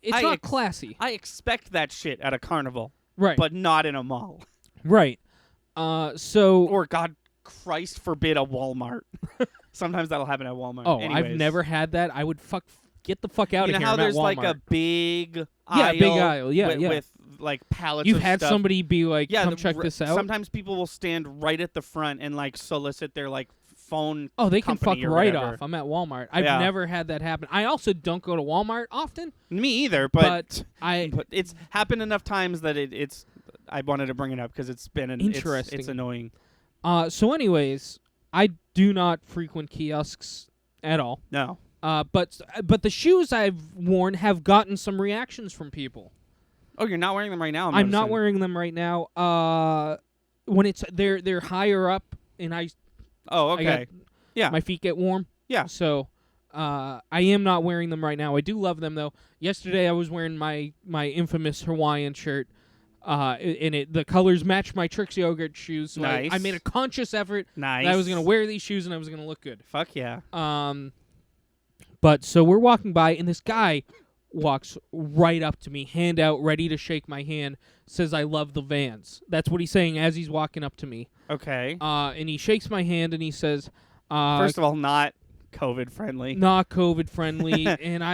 it's not classy. I expect that shit at a carnival, right? But not in a mall, right? Or God Christ forbid a Walmart. Sometimes that'll happen at Walmart. Oh, Anyways. I've never had that. I would get the fuck out of here. You know how there's like a big aisle? Big aisle. Yeah, with like pallets. You've of had stuff. somebody be like, "Come check this out." Sometimes people will stand right at the front and like solicit their like phone. Oh, they can fuck right whatever. off. I'm at Walmart. I've never had that happen. I also don't go to Walmart often. Me either, but but it's happened enough times that it's. I wanted to bring it up because it's been interesting. It's annoying. So, anyways, I do not frequent kiosks at all. No. But the shoes I've worn have gotten some reactions from people. Oh, you're not wearing them right now? I'm not wearing them right now. When they're higher up, and I. Oh, okay. My feet get warm. Yeah. So, I am not wearing them right now. I do love them though. Yesterday I was wearing my infamous Hawaiian shirt. And the colors match my Trix Yogurt shoes. So nice. I made a conscious effort. Nice. That I was gonna wear these shoes and I was gonna look good. Fuck yeah. But so we're walking by and this guy walks right up to me, hand out, ready to shake my hand, says, "I love the Vans." That's what he's saying as he's walking up to me. Okay. And he shakes my hand and he says, first of all, not COVID friendly. Not COVID friendly. And I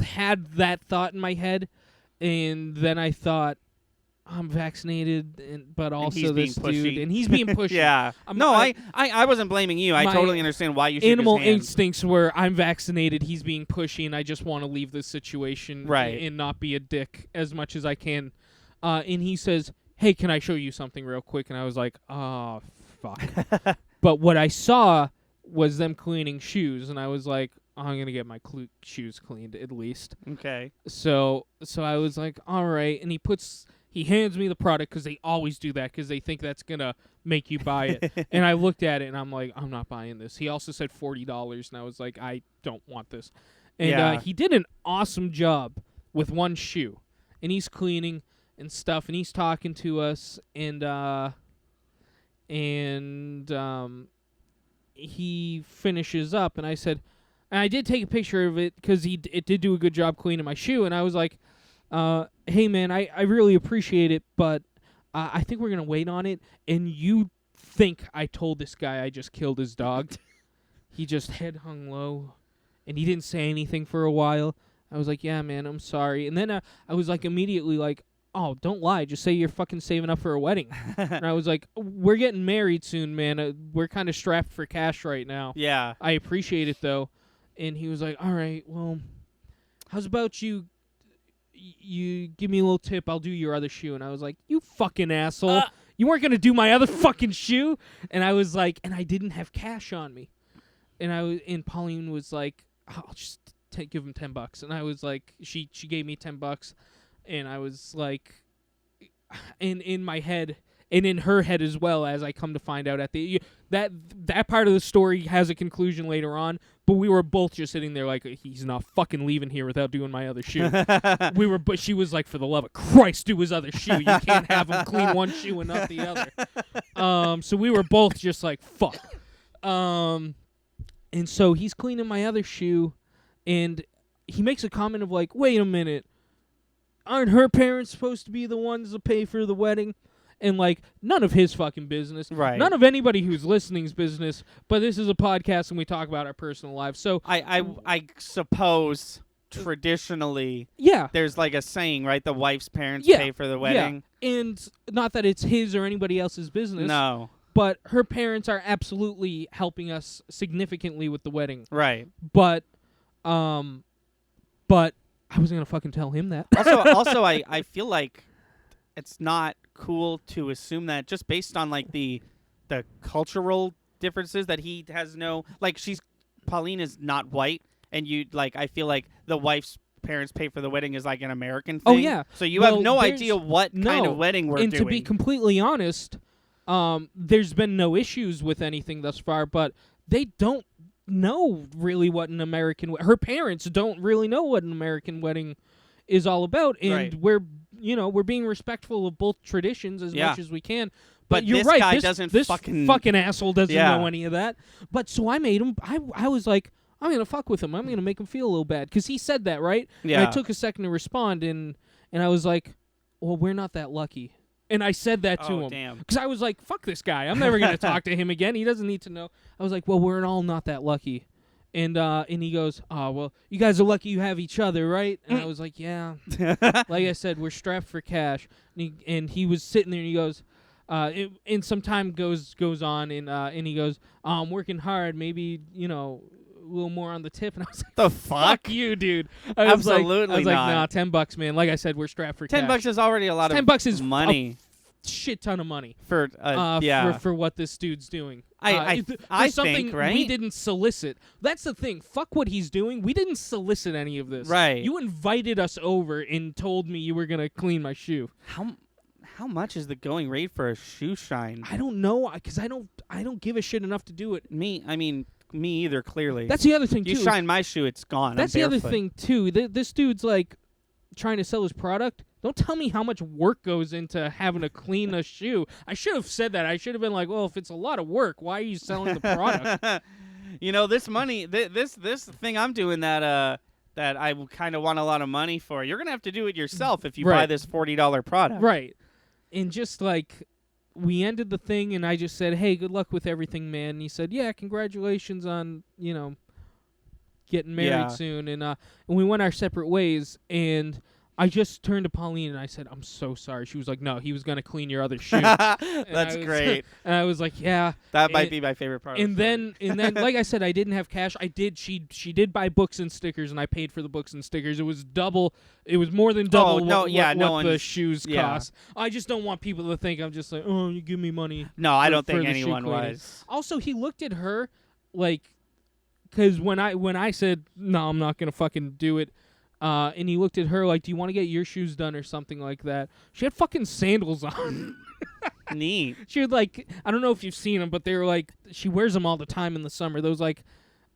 had that thought in my head, and then I thought, I'm vaccinated, but also this dude, and he's being pushy. Yeah. I wasn't blaming you. I totally understand why you shook animal his hand. instincts were, I'm vaccinated, he's being pushy, and I just want to leave this situation and not be a dick as much as I can. And he says, "Hey, can I show you something real quick?" And I was like, oh, fuck. But what I saw was them cleaning shoes, and I was like, I'm gonna get my shoes cleaned at least. Okay. So I was like, all right. And he hands me the product because they always do that because they think that's gonna make you buy it. And I looked at it and I'm like, I'm not buying this. He also said $40, and I was like, I don't want this. And he did an awesome job with one shoe, and he's cleaning and stuff, and he's talking to us, and he finishes up, and I said, and I did take a picture of it because it did do a good job cleaning my shoe, and I was like, hey man, I really appreciate it, but I think we're gonna wait on it. And you think I told this guy I just killed his dog? He just head hung low, and he didn't say anything for a while. I was like, yeah man, I'm sorry. And then I was like immediately like, oh, don't lie, just say you're fucking saving up for a wedding. And I was like, we're getting married soon, man. We're kind of strapped for cash right now. Yeah. I appreciate it though. And he was like, all right, well, how's about you give me a little tip, I'll do your other shoe. And I was like, you fucking asshole. You weren't going to do my other fucking shoe? And I was like, and I didn't have cash on me. And Pauline was like, I'll just give him $10. And I was like, she gave me $10. And I was like, in my head, and in her head as well, as I come to find out at the that part of the story has a conclusion later on. But we were both just sitting there like, he's not fucking leaving here without doing my other shoe. But she was like, for the love of Christ, do his other shoe. You can't have him clean one shoe and not the other. So we were both just like, fuck. And so he's cleaning my other shoe, and he makes a comment of like, wait a minute, aren't her parents supposed to be the ones to pay for the wedding? And, like, none of his fucking business. Right. None of anybody who's listening's business. But this is a podcast, and we talk about our personal lives. So I suppose traditionally, yeah, there's like a saying, right? The wife's parents Yeah. pay for the wedding. Yeah. And not that it's his or anybody else's business. No. But her parents are absolutely helping us significantly with the wedding. Right. But I was going to fucking tell him that. Also, I feel like it's not cool to assume that just based on like the cultural differences that he has Pauline is not white, and I feel like the wife's parents pay for the wedding is like an American thing. Oh yeah. So you have no idea what kind of wedding we're doing. doing. And to be completely honest, there's been no issues with anything thus far, but they don't know really what an American her parents don't really know what an American wedding is all about, and right. we're being respectful of both traditions as much as we can. But you're this right. Guy This fucking asshole doesn't know any of that. But so I made him. I was like, I'm gonna fuck with him. I'm gonna make him feel a little bad because he said that, right? Yeah. And I took a second to respond, and I was like, well, we're not that lucky. And I said that to him. Damn. Because I was like, fuck this guy. I'm never gonna talk to him again. He doesn't need to know. I was like, well, we're all not that lucky. And he goes, oh, well, you guys are lucky you have each other, right? And I was like, yeah. Like I said, we're strapped for cash. And he was sitting there, and he goes, and some time goes on, and he goes, I'm working hard, maybe, a little more on the tip. And I was like, the fuck you, dude. Absolutely I was not. like, nah, $10, man. Like I said, we're strapped for cash. $10 is already a lot of $10 is money. Shit ton of money For what this dude's doing. I something think, right? we didn't solicit. That's the thing. Fuck what he's doing. We didn't solicit any of this. Right. You invited us over and told me you were gonna clean my shoe. How much is the going rate for a shoe shine? I don't know, because I don't give a shit enough to do it. Me either. Clearly, that's the other thing too. You shine my shoe, it's gone. That's the other thing too. This dude's like trying to sell his product. Don't tell me how much work goes into having to clean a shoe. I should have said that. I should have been like, well, if it's a lot of work, why are you selling the product? This money, this thing I'm doing that I kind of want a lot of money for. You're gonna have to do it yourself if you buy this $40 product. Right. And just like we ended the thing, and I just said, hey, good luck with everything, man. And he said, yeah, congratulations on getting married soon. And we went our separate ways, and I just turned to Pauline and I said, I'm so sorry. She was like, no, he was going to clean your other shoe. That's great. And I was like, yeah. That might be my favorite part. And then, like I said, I didn't have cash. She did buy books and stickers, and I paid for the books and stickers. It was double. It was more than double what the shoes cost. I just don't want people to think I'm just like, oh, you give me money. No, I don't think anyone was. Also, he looked at her like Because when I said no, I'm not gonna fucking do it, and he looked at her like, do you want to get your shoes done or something like that? She had fucking sandals on. Neat. She had like, I don't know if you've seen them, but they were like, she wears them all the time in the summer. Those like,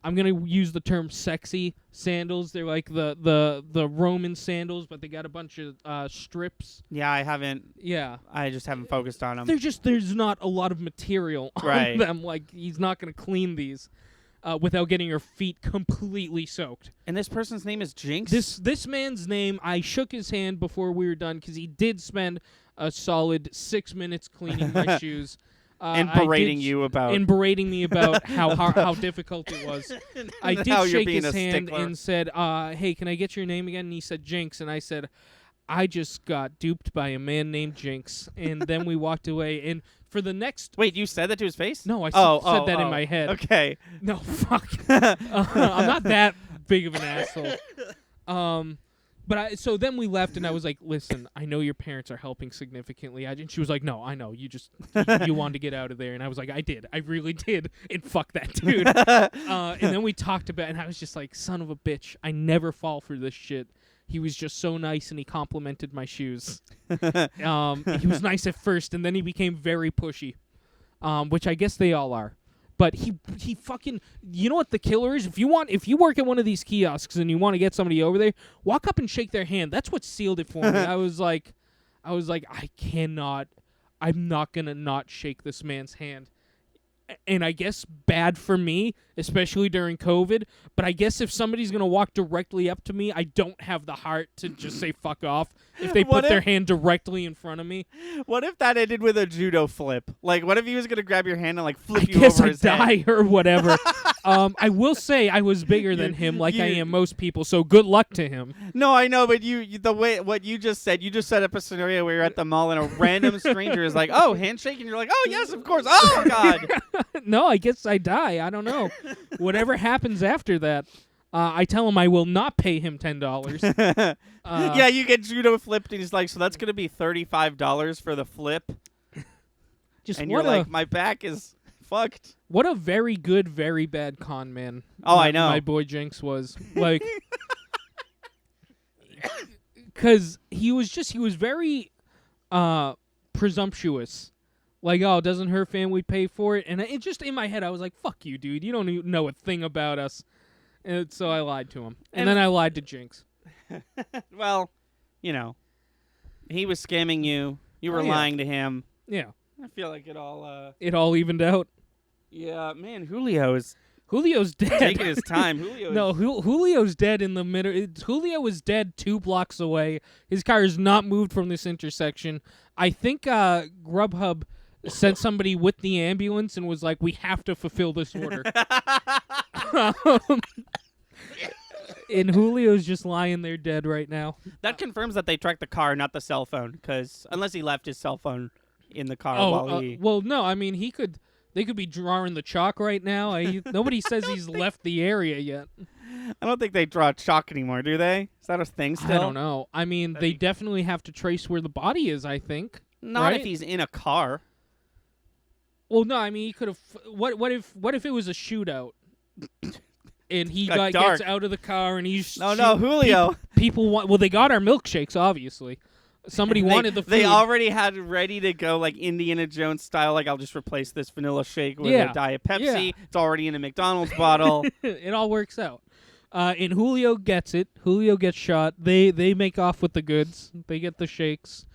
I'm gonna use the term sexy sandals. They're like the Roman sandals, but they got a bunch of strips. Yeah, I haven't. Yeah, I just haven't focused on them. there's not a lot of material Right. on them. Like he's not gonna clean these without getting your feet completely soaked. And this person's name is Jinx? This man's name, I shook his hand before we were done because he did spend a solid 6 minutes cleaning my shoes. And berating you about... And berating me about how difficult it was. I did how you're shake being his a hand stickler. and said, hey, can I get your name again? And he said Jinx. And I said, I just got duped by a man named Jinx. And then we walked away. And for the next... Wait, you said that to his face? No, I said that in my head. Okay. No, fuck. I'm not that big of an asshole. So then we left, and I was like, listen, I know your parents are helping significantly. And she was like, no, I know. You wanted to get out of there. And I was like, I did. I really did. And fuck that dude. And then we talked about it, and I was just like, son of a bitch. I never fall for this shit. He was just so nice, and he complimented my shoes. He was nice at first, and then he became very pushy, which I guess they all are. But he fucking, you know what the killer is? If you work at one of these kiosks and you want to get somebody over there, walk up and shake their hand. That's what sealed it for me. I was like, I'm not gonna not shake this man's hand. And I guess bad for me, especially during COVID. But I guess if somebody's going to walk directly up to me, I don't have the heart to just say fuck off if they put their hand directly in front of me. What if that ended with a judo flip? Like, what if he was going to grab your hand and, like, flip I you guess over I his head? die or whatever. I will say I was bigger than him like I am most people, so good luck to him. No, I know, but the way what you just set up a scenario where you're at the mall and a random stranger is like, oh, handshake, and you're like, oh, yes, of course. Oh, God. No, I guess I die. I don't know. Whatever happens after that, I tell him I will not pay him $10. Yeah, you get judo flipped, and he's like, so that's going to be $35 for the flip? And you're like, my back is fucked. What a very good, very bad con man. Oh, I know. My boy Jinx was. Like, because he was very presumptuous. Like, oh, doesn't her family pay for it? And it just, in my head, I was like, fuck you, dude. You don't even know a thing about us. And so I lied to him. And then I lied to Jinx. Well, you know, he was scamming you. You were Oh, yeah. lying to him. Yeah. I feel like it all... It all evened out. Yeah, man, Julio is Julio's dead. taking his time. Julio No, Julio's dead in the middle. Julio was dead 2 blocks away. His car is not moved from this intersection. I think Grubhub sent somebody with the ambulance and was like, we have to fulfill this order. And Julio's just lying there dead right now. That confirms that they tracked the car, not the cell phone, because unless he left his cell phone in the car while he... well, no, I mean, they could be drawing the chalk right now. Nobody says he's left the area yet. I don't think they draw chalk anymore, do they? Is that a thing still? I don't know. I mean, they definitely have to trace where the body is, I think. Not right? if he's in a car. Well, no, I mean, he could have... What if it was a shootout? And he Got gets out of the car and he's... No, Julio. People want... Well, they got our milkshakes, obviously. Somebody wanted the food. They already had it ready to go, like Indiana Jones style. Like, I'll just replace this vanilla shake with a Diet Pepsi. Yeah. It's already in a McDonald's bottle. It all works out. And Julio gets it. Julio gets shot. They make off with the goods. They get the shakes.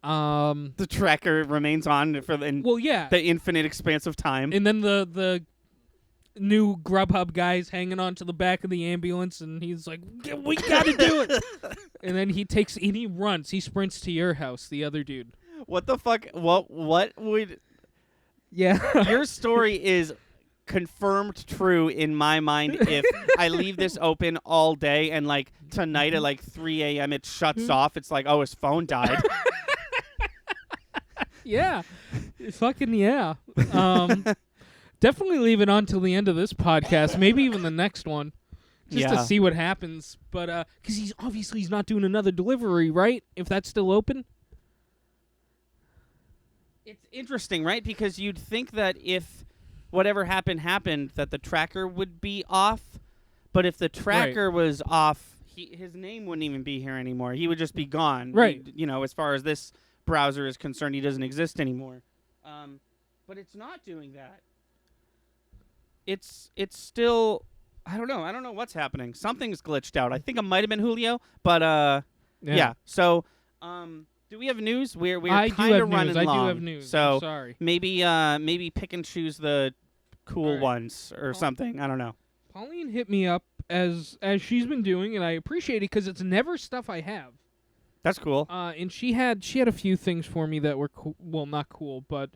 The tracker remains on for the infinite expanse of time. And then the new Grubhub guy's hanging on to the back of the ambulance, and he's like, we gotta do it. And then he runs. He sprints to your house, the other dude. What the fuck? What would... Yeah. Your story is confirmed true in my mind if I leave this open all day and, like, tonight at, like, 3 a.m. it shuts off. It's like, oh, his phone died. Yeah. Fucking yeah. Definitely leave it on till the end of this podcast, maybe even the next one, just to see what happens. But because he's not doing another delivery, right? If that's still open. It's Interesting, right? Because you'd think that if whatever happened, that the tracker would be off. But if the tracker was off, his name wouldn't even be here anymore. He would just be gone. Right. As far as this browser is concerned, he doesn't exist anymore. But it's not doing that. It's still, I don't know. I don't know what's happening. Something's glitched out. I think it might have been Julio, but yeah. So, do we have news? We're kind of running long. I do have news. So I'm sorry. maybe pick and choose the cool ones or something. I don't know. Pauline hit me up as she's been doing, and I appreciate it because it's never stuff I have. That's cool. And she had a few things for me that were not cool, but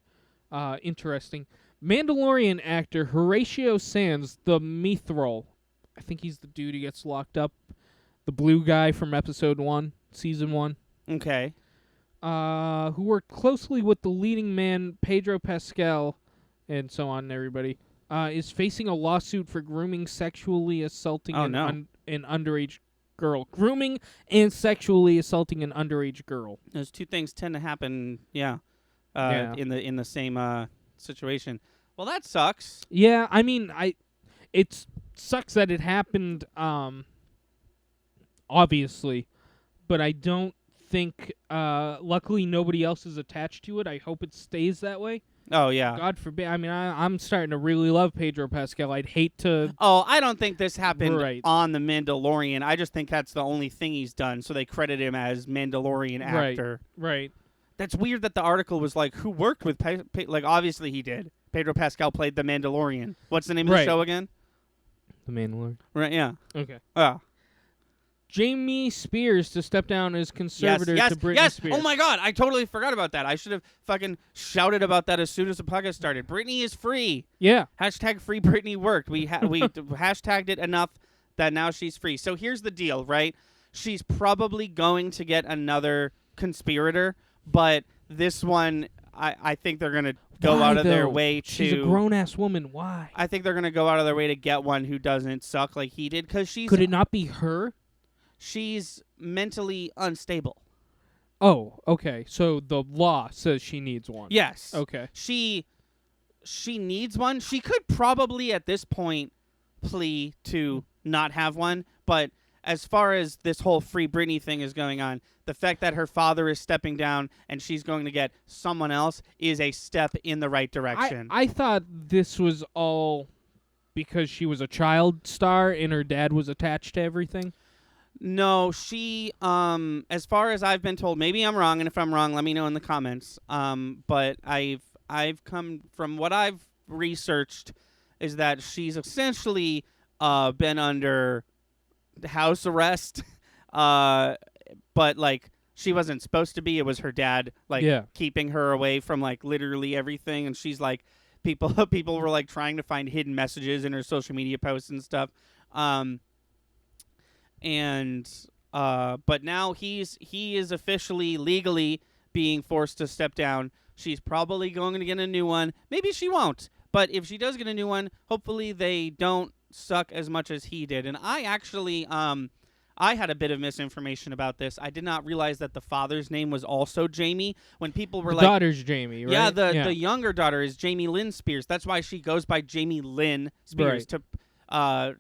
interesting. Mandalorian actor Horatio Sands, the Mithril. I think he's the dude who gets locked up. The blue guy from episode 1, season 1. Okay. Who worked closely with the leading man Pedro Pascal, and so on, everybody, is facing a lawsuit for grooming, sexually assaulting an underage girl. Grooming and sexually assaulting an underage girl. Those two things tend to happen, in the same situation. Well, that sucks. Yeah, I mean, it sucks that it happened, obviously, but I don't think, luckily nobody else is attached to it. I hope it stays that way. Oh, yeah. God forbid. I mean, I'm starting to really love Pedro Pascal. I'd hate to... Oh, I don't think this happened on The Mandalorian. I just think that's the only thing he's done, so they credit him as Mandalorian actor. Right. That's weird that the article was like, who worked with... like, obviously he did. Pedro Pascal played The Mandalorian. What's the name of the show again? The Mandalorian. Right, yeah. Okay. Oh. Jamie Spears to step down as conservator to Britney Spears. Oh my God, I totally forgot about that. I should have fucking shouted about that as soon as the podcast started. Britney is free. Yeah. Hashtag free Britney worked. We hashtagged it enough that now she's free. So here's the deal, right? She's probably going to get another conspirator, but this one, I think they're going to go out of their way to... She's a grown-ass woman. Why? I think they're going to go out of their way to get one who doesn't suck like he did, because she's... Could it not be her? She's mentally unstable. Oh, okay. So the law says she needs one. Yes. Okay. She needs one. She could probably at this point plea to not have one, but as far as this whole Free Britney thing is going on, the fact that her father is stepping down and she's going to get someone else is a step in the right direction. I thought this was all because she was a child star and her dad was attached to everything. No, she, as far as I've been told, maybe I'm wrong, and if I'm wrong, let me know in the comments. But I've come from what I've researched is that she's essentially been under house arrest, but like she wasn't supposed to be. It was her dad, keeping her away from like literally everything, and she's like people were like trying to find hidden messages in her social media posts and stuff. But now he is officially legally being forced to step down. She's probably going to get a new one. Maybe she won't. But if she does get a new one, hopefully they don't suck as much as he did. And I actually, I had a bit of misinformation about this. I did not realize that the father's name was also Jamie. When people were the like... daughter's Jamie, right? Yeah, the younger daughter is Jamie Lynn Spears. That's why she goes by Jamie Lynn Spears to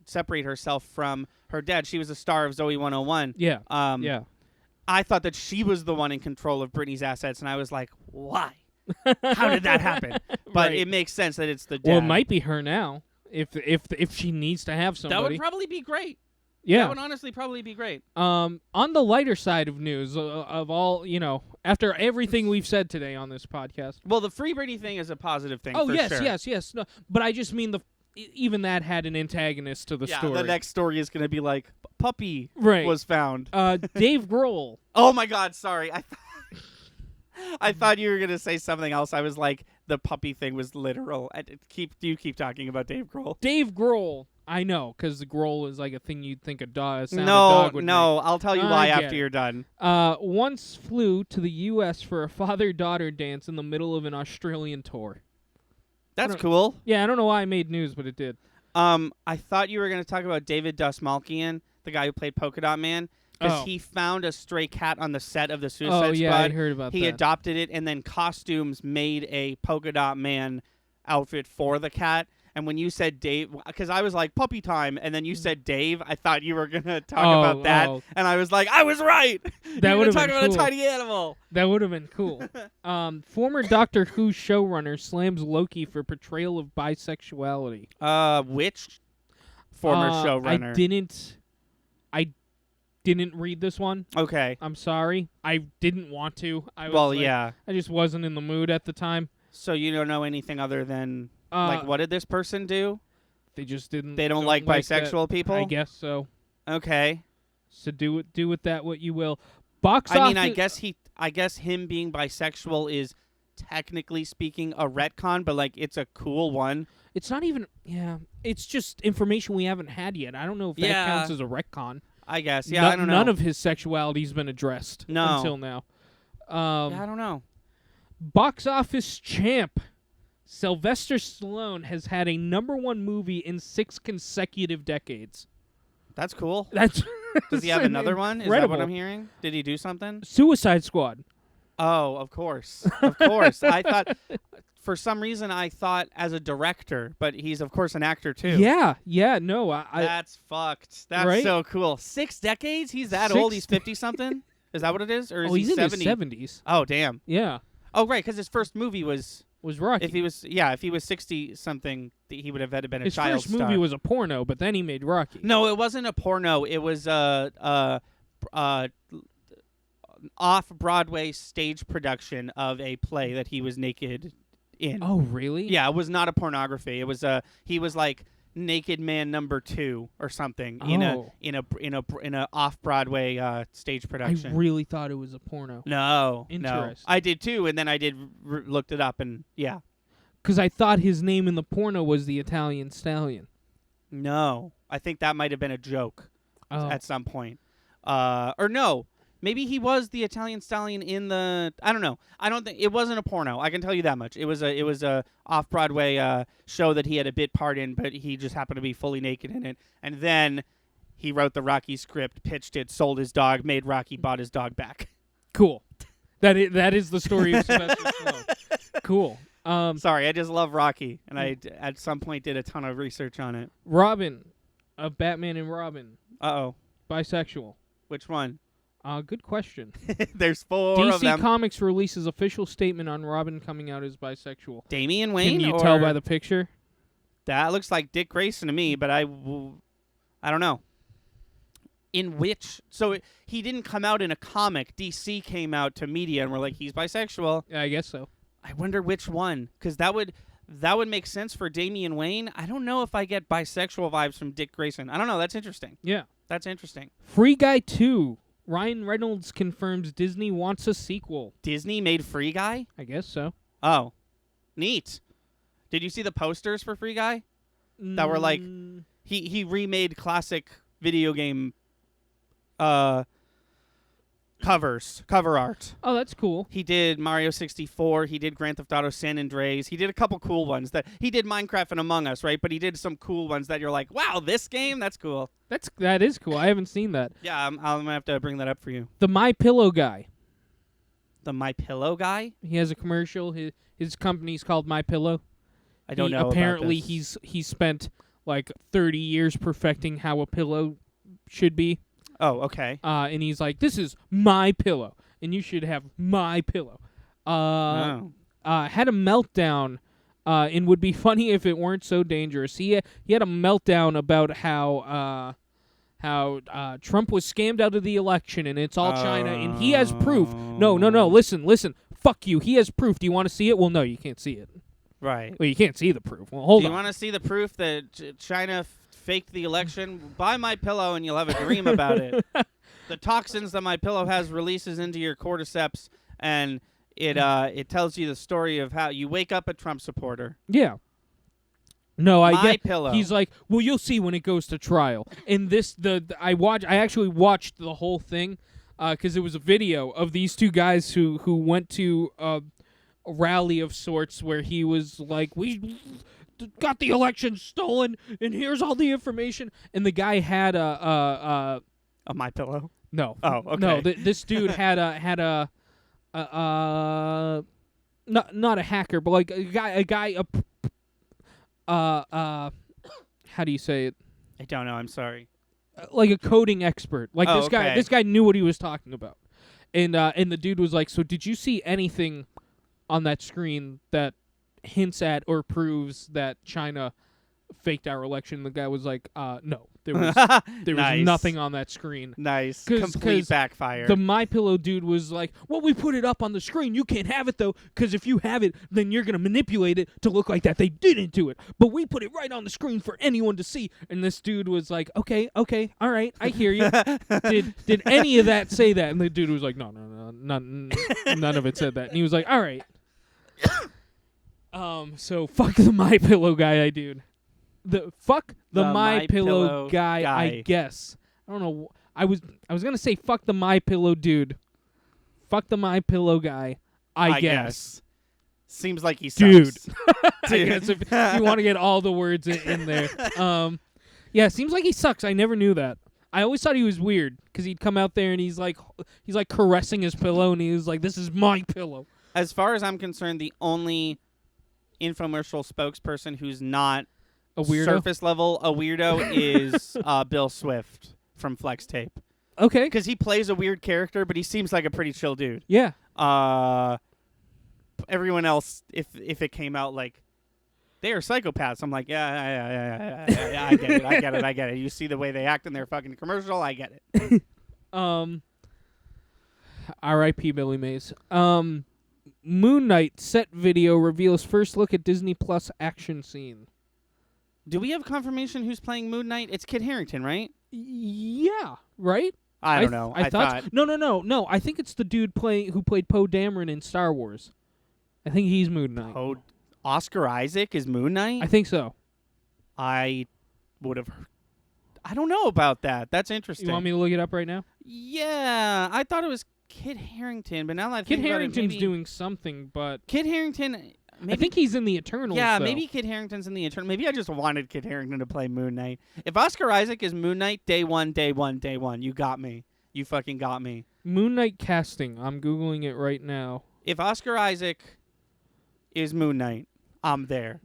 separate herself from her dad. She was a star of Zoe 101. Yeah. Yeah. I thought that she was the one in control of Britney's assets, and I was like, why? How did that happen? But it makes sense that it's the dad. Well, it might be her now if she needs to have somebody. That would probably be great. Yeah. That would honestly probably be great. On the lighter side of news, of all, after everything we've said today on this podcast. Well, the Free Britney thing is a positive thing. Oh, for yes, sure. yes. No, but I just mean even that had an antagonist to the story. The next story is going to be like, puppy was found. Dave Grohl. Oh, my God, sorry. I thought you were going to say something else. I was like, the puppy thing was literal. You keep talking about Dave Grohl. Dave Grohl. I know, because the Grohl is like a thing you'd think a dog would make. I'll tell you why after you're done. Once flew to the U.S. for a father-daughter dance in the middle of an Australian tour. That's cool. Yeah, I don't know why I made news, but it did. I thought you were going to talk about David Dastmalchian, the guy who played Polka Dot Man, because he found a stray cat on the set of the Suicide Squad. Oh, yeah, I heard about that. He adopted it, and then Costumes made a Polka Dot Man outfit for the cat. And when you said Dave, because I was like puppy time, and then you said Dave, I thought you were gonna talk about that, and I was like, I was right. That would have talking been about cool. a tiny animal. That would have been cool. Former Doctor Who showrunner slams Loki for portrayal of bisexuality. Which former showrunner? I didn't read this one. Okay. I'm sorry. I didn't want to. I just wasn't in the mood at the time. So you don't know anything other than like what did this person do? They just didn't. They don't like bisexual people. I guess so. Okay. So do with that what you will. Box office. I mean, I guess him being bisexual is technically speaking a retcon, but like it's a cool one. It's not even. Yeah. It's just information we haven't had yet. I don't know if that counts as a retcon. I guess. Yeah. I don't know. None of his sexuality's been addressed until now. I don't know. Box office champ Sylvester Stallone has had a #1 movie in 6 consecutive decades. That's cool. Does he have another one? Is that what I'm hearing? Did he do something? Suicide Squad. Oh, of course. Of course. I thought, for some reason, as a director, but he's, of course, an actor, too. Yeah, no. That's fucked. That's right? so cool. 6 decades? He's that old? He's 50-something? Is that what it is? Or is he he's 70? in his 70s. Oh, damn. Yeah. Oh, right, because his first movie was Rocky. If he was 60-something, he would have had been a his child first movie was a porno, but then he made Rocky. No, it wasn't a porno. It was off-Broadway stage production of a play that he was naked in. Oh, really? Yeah, it was not a pornography. It was he was like Naked Man #2 or something in a off-Broadway stage production. I really thought it was a porno. No, Interesting. I did too, and then I looked it up, and yeah. Because I thought his name in the porno was the Italian Stallion. No, I think that might have been a joke at some point. Or no, maybe he was the Italian Stallion in the. I don't know. I don't think it wasn't a porno. I can tell you that much. It was a off-Broadway show that he had a bit part in, but he just happened to be fully naked in it. And then he wrote the Rocky script, pitched it, sold his dog, made Rocky, bought his dog back. Cool. That is the story of Sylvester Stallone. Cool. Sorry, I just love Rocky, and I at some point did a ton of research on it. Robin, Batman and Robin. Uh-oh. Bisexual. Which one? Good question. There's 4 of them. DC Comics releases official statement on Robin coming out as bisexual. Damian Wayne? Can you tell by the picture? That looks like Dick Grayson to me, but I don't know. In which... So he didn't come out in a comic. DC came out to media and were like, he's bisexual. Yeah, I guess so. I wonder which one, because that would make sense for Damian Wayne. I don't know if I get bisexual vibes from Dick Grayson. I don't know. That's interesting. Yeah. That's interesting. Free Guy 2. Ryan Reynolds confirms Disney wants a sequel. Disney made Free Guy? I guess so. Oh. Neat. Did you see the posters for Free Guy? That were like... He remade classic video game cover art. Oh, that's cool. He did Mario 64. He did Grand Theft Auto San Andreas. He did a couple cool ones. He did Minecraft and Among Us, right? But he did some cool ones that you're like, wow, this game? That's cool. That is cool. I haven't seen that. Yeah, I'm going to have to bring that up for you. The My Pillow guy. The My Pillow guy? He has a commercial. His company's called My Pillow. I don't know Apparently, about this. he's spent like 30 years perfecting how a pillow should be. Oh, okay. And he's like, this is my pillow, and you should have my pillow. Had a meltdown, and would be funny if it weren't so dangerous. He had a meltdown about how Trump was scammed out of the election, and it's all China, and he has proof. No, listen. Fuck you. He has proof. Do you want to see it? Well, no, you can't see it. Right. Well, you can't see the proof. Well, hold on. Do you want to see the proof that China faked the election? Buy My Pillow and you'll have a dream about it. The toxins that My Pillow has releases into your cordyceps, and it tells you the story of how you wake up a Trump supporter. Yeah. No, My Pillow. He's like, well, you'll see when it goes to trial. And I actually watched the whole thing because it was a video of these two guys who went to a rally of sorts where he was like, we got the election stolen, and here's all the information. And the guy had a My Pillow. No. Oh, okay. No, this dude had not a hacker, but like a how do you say it? I don't know. I'm sorry. Like a coding expert. Like Oh, this guy. okay. This guy knew what he was talking about. And the dude was like, "So did you see anything on that screen that hints at or proves that China faked our election?" The guy was like, "No, there was Nice. nothing on that screen." Nice. 'Cause Complete backfire. The MyPillow dude was like, "Well, we put it up on the screen. You can't have it though, because if you have it, then you're gonna manipulate it to look like that they didn't do it. But we put it right on the screen for anyone to see." And this dude was like, "Okay, all right, I hear you. Did any of that say that?" And the dude was like, "No, none of it said that." And he was like, "All right." So fuck the MyPillow guy, dude. Fuck the MyPillow guy, I guess. I don't know. I was gonna say fuck the MyPillow dude. Fuck the MyPillow guy, I guess. Seems like he sucks. Dude. Dude. I guess if you want to get all the words in there. Yeah, seems like he sucks. I never knew that. I always thought he was weird because he'd come out there and he's like caressing his pillow and he was like, "This is my pillow." As far as I'm concerned, the only infomercial spokesperson who's not A weirdo. surface level a weirdo is Bill Swift from Flex Tape, Okay. because he plays a weird character, but he seems like a pretty chill dude. Yeah. Everyone else, if it came out like they are psychopaths, I'm like, yeah, I get it. You see the way they act in their fucking commercial, I get it. R.I.P. Billy Mays. Moon Knight set video reveals first look at Disney Plus action scene. Do we have confirmation who's playing Moon Knight? It's Kit Harington, right? Yeah, right? I don't know. I thought No. I think it's the dude who played Poe Dameron in Star Wars. I think he's Moon Knight. Oscar Isaac is Moon Knight? I think so. I would have heard. I don't know about that. That's interesting. You want me to look it up right now? Yeah, I thought it was Kit Harington, but now that I Kit think about it, Harington's doing something, but Kit Harington. Maybe, I think he's in the Eternals. yeah, though. maybe Kit Harington's in the Eternal. Maybe I just wanted Kit Harington to play Moon Knight. If Oscar Isaac is Moon Knight, day one. You got me. You fucking got me. Moon Knight casting. I'm Googling it right now. If Oscar Isaac is Moon Knight, I'm there.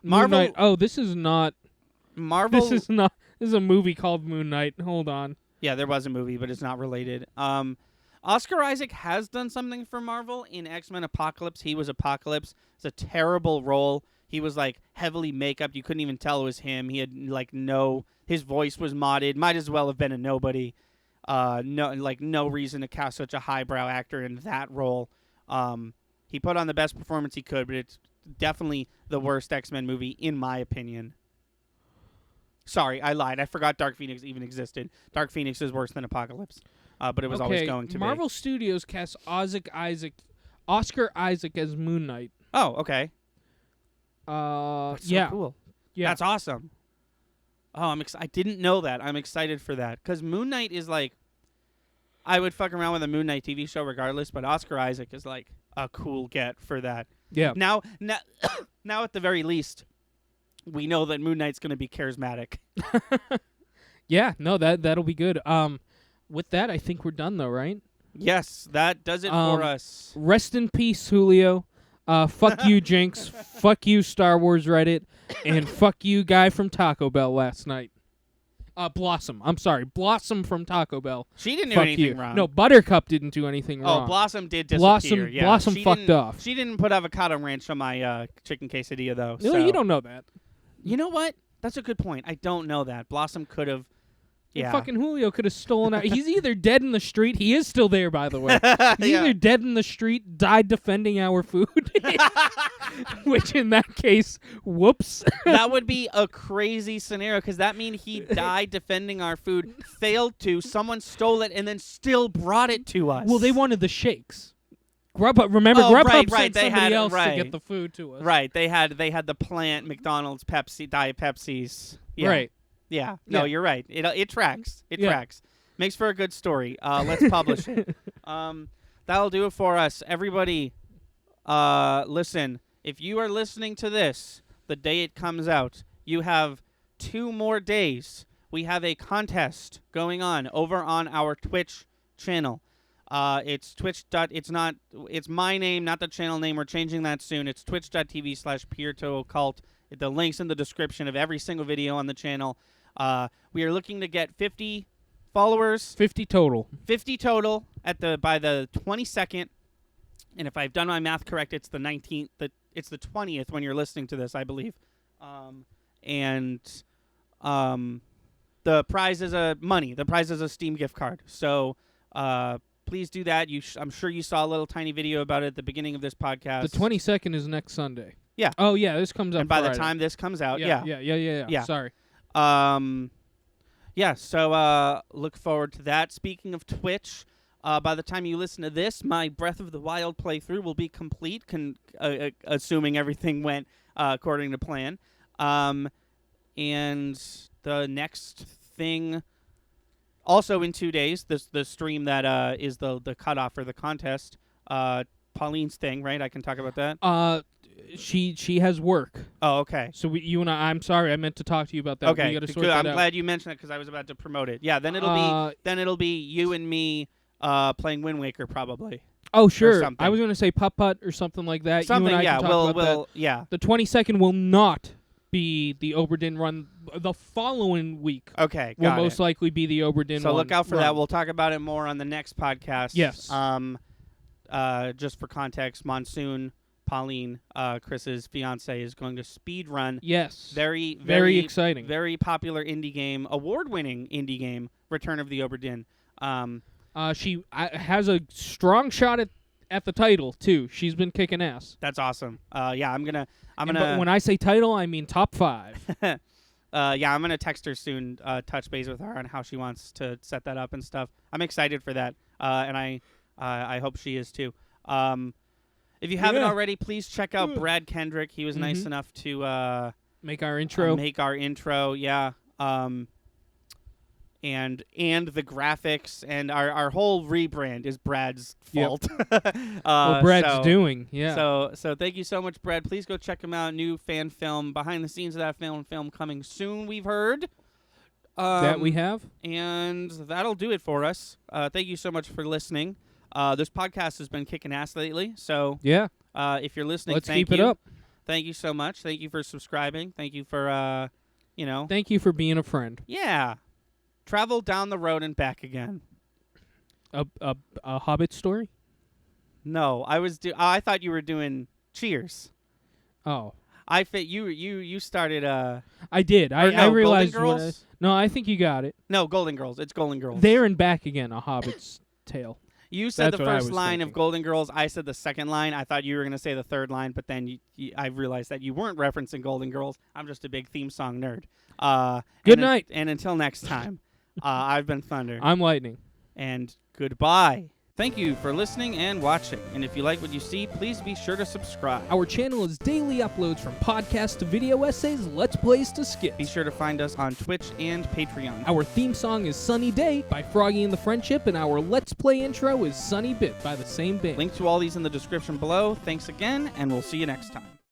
Moon Knight. Oh, this is not. Marvel. This is not. This is a movie called Moon Knight. Hold on. Yeah, there was a movie, but it's not related. Oscar Isaac has done something for Marvel in X-Men Apocalypse. He was Apocalypse. It's a terrible role. He was like heavily makeup. You couldn't even tell it was him. He had his voice was modded. Might as well have been a nobody. No reason to cast such a highbrow actor in that role. He put on the best performance he could, but it's definitely the worst X-Men movie in my opinion. Sorry, I lied. I forgot Dark Phoenix even existed. Dark Phoenix is worse than Apocalypse, but it was always going to Marvel Studios cast Oscar Isaac as Moon Knight. Oh, okay. That's so cool. Yeah, that's awesome. Oh, I didn't know that. I'm excited for that because Moon Knight is like, I would fuck around with a Moon Knight TV show regardless, but Oscar Isaac is like a cool get for that. Yeah. Now at the very least, we know that Moon Knight's going to be charismatic. Yeah, no, that'll be good. With that, I think we're done though, right? Yes, that does it for us. Rest in peace, Julio. Fuck you, Jinx. Fuck you, Star Wars Reddit, and fuck you, guy from Taco Bell last night. Blossom. I'm sorry, Blossom from Taco Bell. She didn't do Fuck anything you. wrong. No, Buttercup didn't do anything wrong. Oh, Blossom did disappear. Blossom she fucked off. She didn't put avocado ranch on my chicken quesadilla though. No, so. you don't know that. You know what? That's a good point. I don't know that. Blossom could have. Yeah. Fucking Julio could have stolen out. He's either dead in the street. He is still there, by the way. He's either dead in the street, died defending our food. Which, in that case, whoops. That would be a crazy scenario because that means he died defending our food, failed to, someone stole it, and then still brought it to us. Well, they wanted the shakes. Grubhub right. sent somebody else to get the food to us. Right. They had the plant, McDonald's, Pepsi, Diet Pepsis. Yeah. Right. Yeah. No, Yeah. You're right. It tracks. It tracks. Makes for a good story. Let's publish it. That'll do it for us. Everybody, listen. If you are listening to this the day it comes out, you have 2 more days. We have a contest going on over on our Twitch channel. It's Twitch. It's my name, not the channel name. We're changing that soon. It's twitch.tv/PeerToOccult. The link's in the description of every single video on the channel. We are looking to get 50 followers. 50 total. 50 total by the 22nd. And if I've done my math correct, it's the 19th. It's the 20th when you're listening to this, I believe. The prize is money. The prize is a Steam gift card. So please do that. I'm sure you saw a little tiny video about it at the beginning of this podcast. The 22nd is next Sunday. Yeah. Oh, yeah, this comes out and by Friday. the time this comes out, Yeah. Sorry. So look forward to that. Speaking of Twitch, by the time you listen to this, my Breath of the Wild playthrough will be complete, assuming everything went according to plan. And the next thing, also in 2 days, the stream that is the cutoff for the contest, Pauline's thing, right? I can talk about that? She has work. Oh, okay. So you and I'm sorry, I meant to talk to you about that. Okay, we gotta sort good. that I'm out. glad you mentioned it because I was about to promote it. Yeah, then it'll be you and me playing Wind Waker probably. Oh, sure. Something. I was gonna say putt-putt or something like that. Something, you and I yeah. can talk about we'll that. yeah. The 22nd will not be the Oberdin run. The following week Okay, will got most likely be the Oberdin So look out for run. that. We'll talk about it more on the next podcast. Yes. Just for context, Monsoon, Pauline, Chris's fiance, is going to speed run. Yes. Very exciting. Very popular indie game, award-winning indie game, Return of the Oberdin. She has a strong shot at the title too. She's been kicking ass. That's awesome. Yeah, I'm gonna. But when I say title, I mean top 5. Yeah, I'm gonna text her soon. Touch base with her on how she wants to set that up and stuff. I'm excited for that, and I hope she is too. If you haven't already, please check out Brad Kendrick. He was nice enough to make our intro. Yeah. And the graphics and our whole rebrand is Brad's fault. What Brad's doing, yeah. So thank you so much, Brad. Please go check him out. New fan film, behind the scenes of that film coming soon. We've heard that we have, and that'll do it for us. Thank you so much for listening. This podcast has been kicking ass lately. So yeah, if you're listening, let's thank keep you. it up. Thank you so much. Thank you for subscribing. Thank you for Thank you for being a friend. Yeah. Travel down the road and back again. A Hobbit story? No, I thought you were doing Cheers. Oh, you started. I did. I realized. Golden Girls? No, I think you got it. No, Golden Girls. It's Golden Girls. There and back again. A Hobbit's tale. You said That's the what I first was line thinking. of Golden Girls. I said the second line. I thought you were going to say the third line, but then I realized that you weren't referencing Golden Girls. I'm just a big theme song nerd. Good night. And until next time, I've been Thunder. I'm Lightning. And goodbye. Thank you for listening and watching. And if you like what you see, please be sure to subscribe. Our channel is daily uploads from podcasts to video essays, let's plays to skits. Be sure to find us on Twitch and Patreon. Our theme song is Sunny Day by Froggy and the Friendship, and our Let's Play intro is Sunny Bit by the same band. Link to all these in the description below. Thanks again, and we'll see you next time.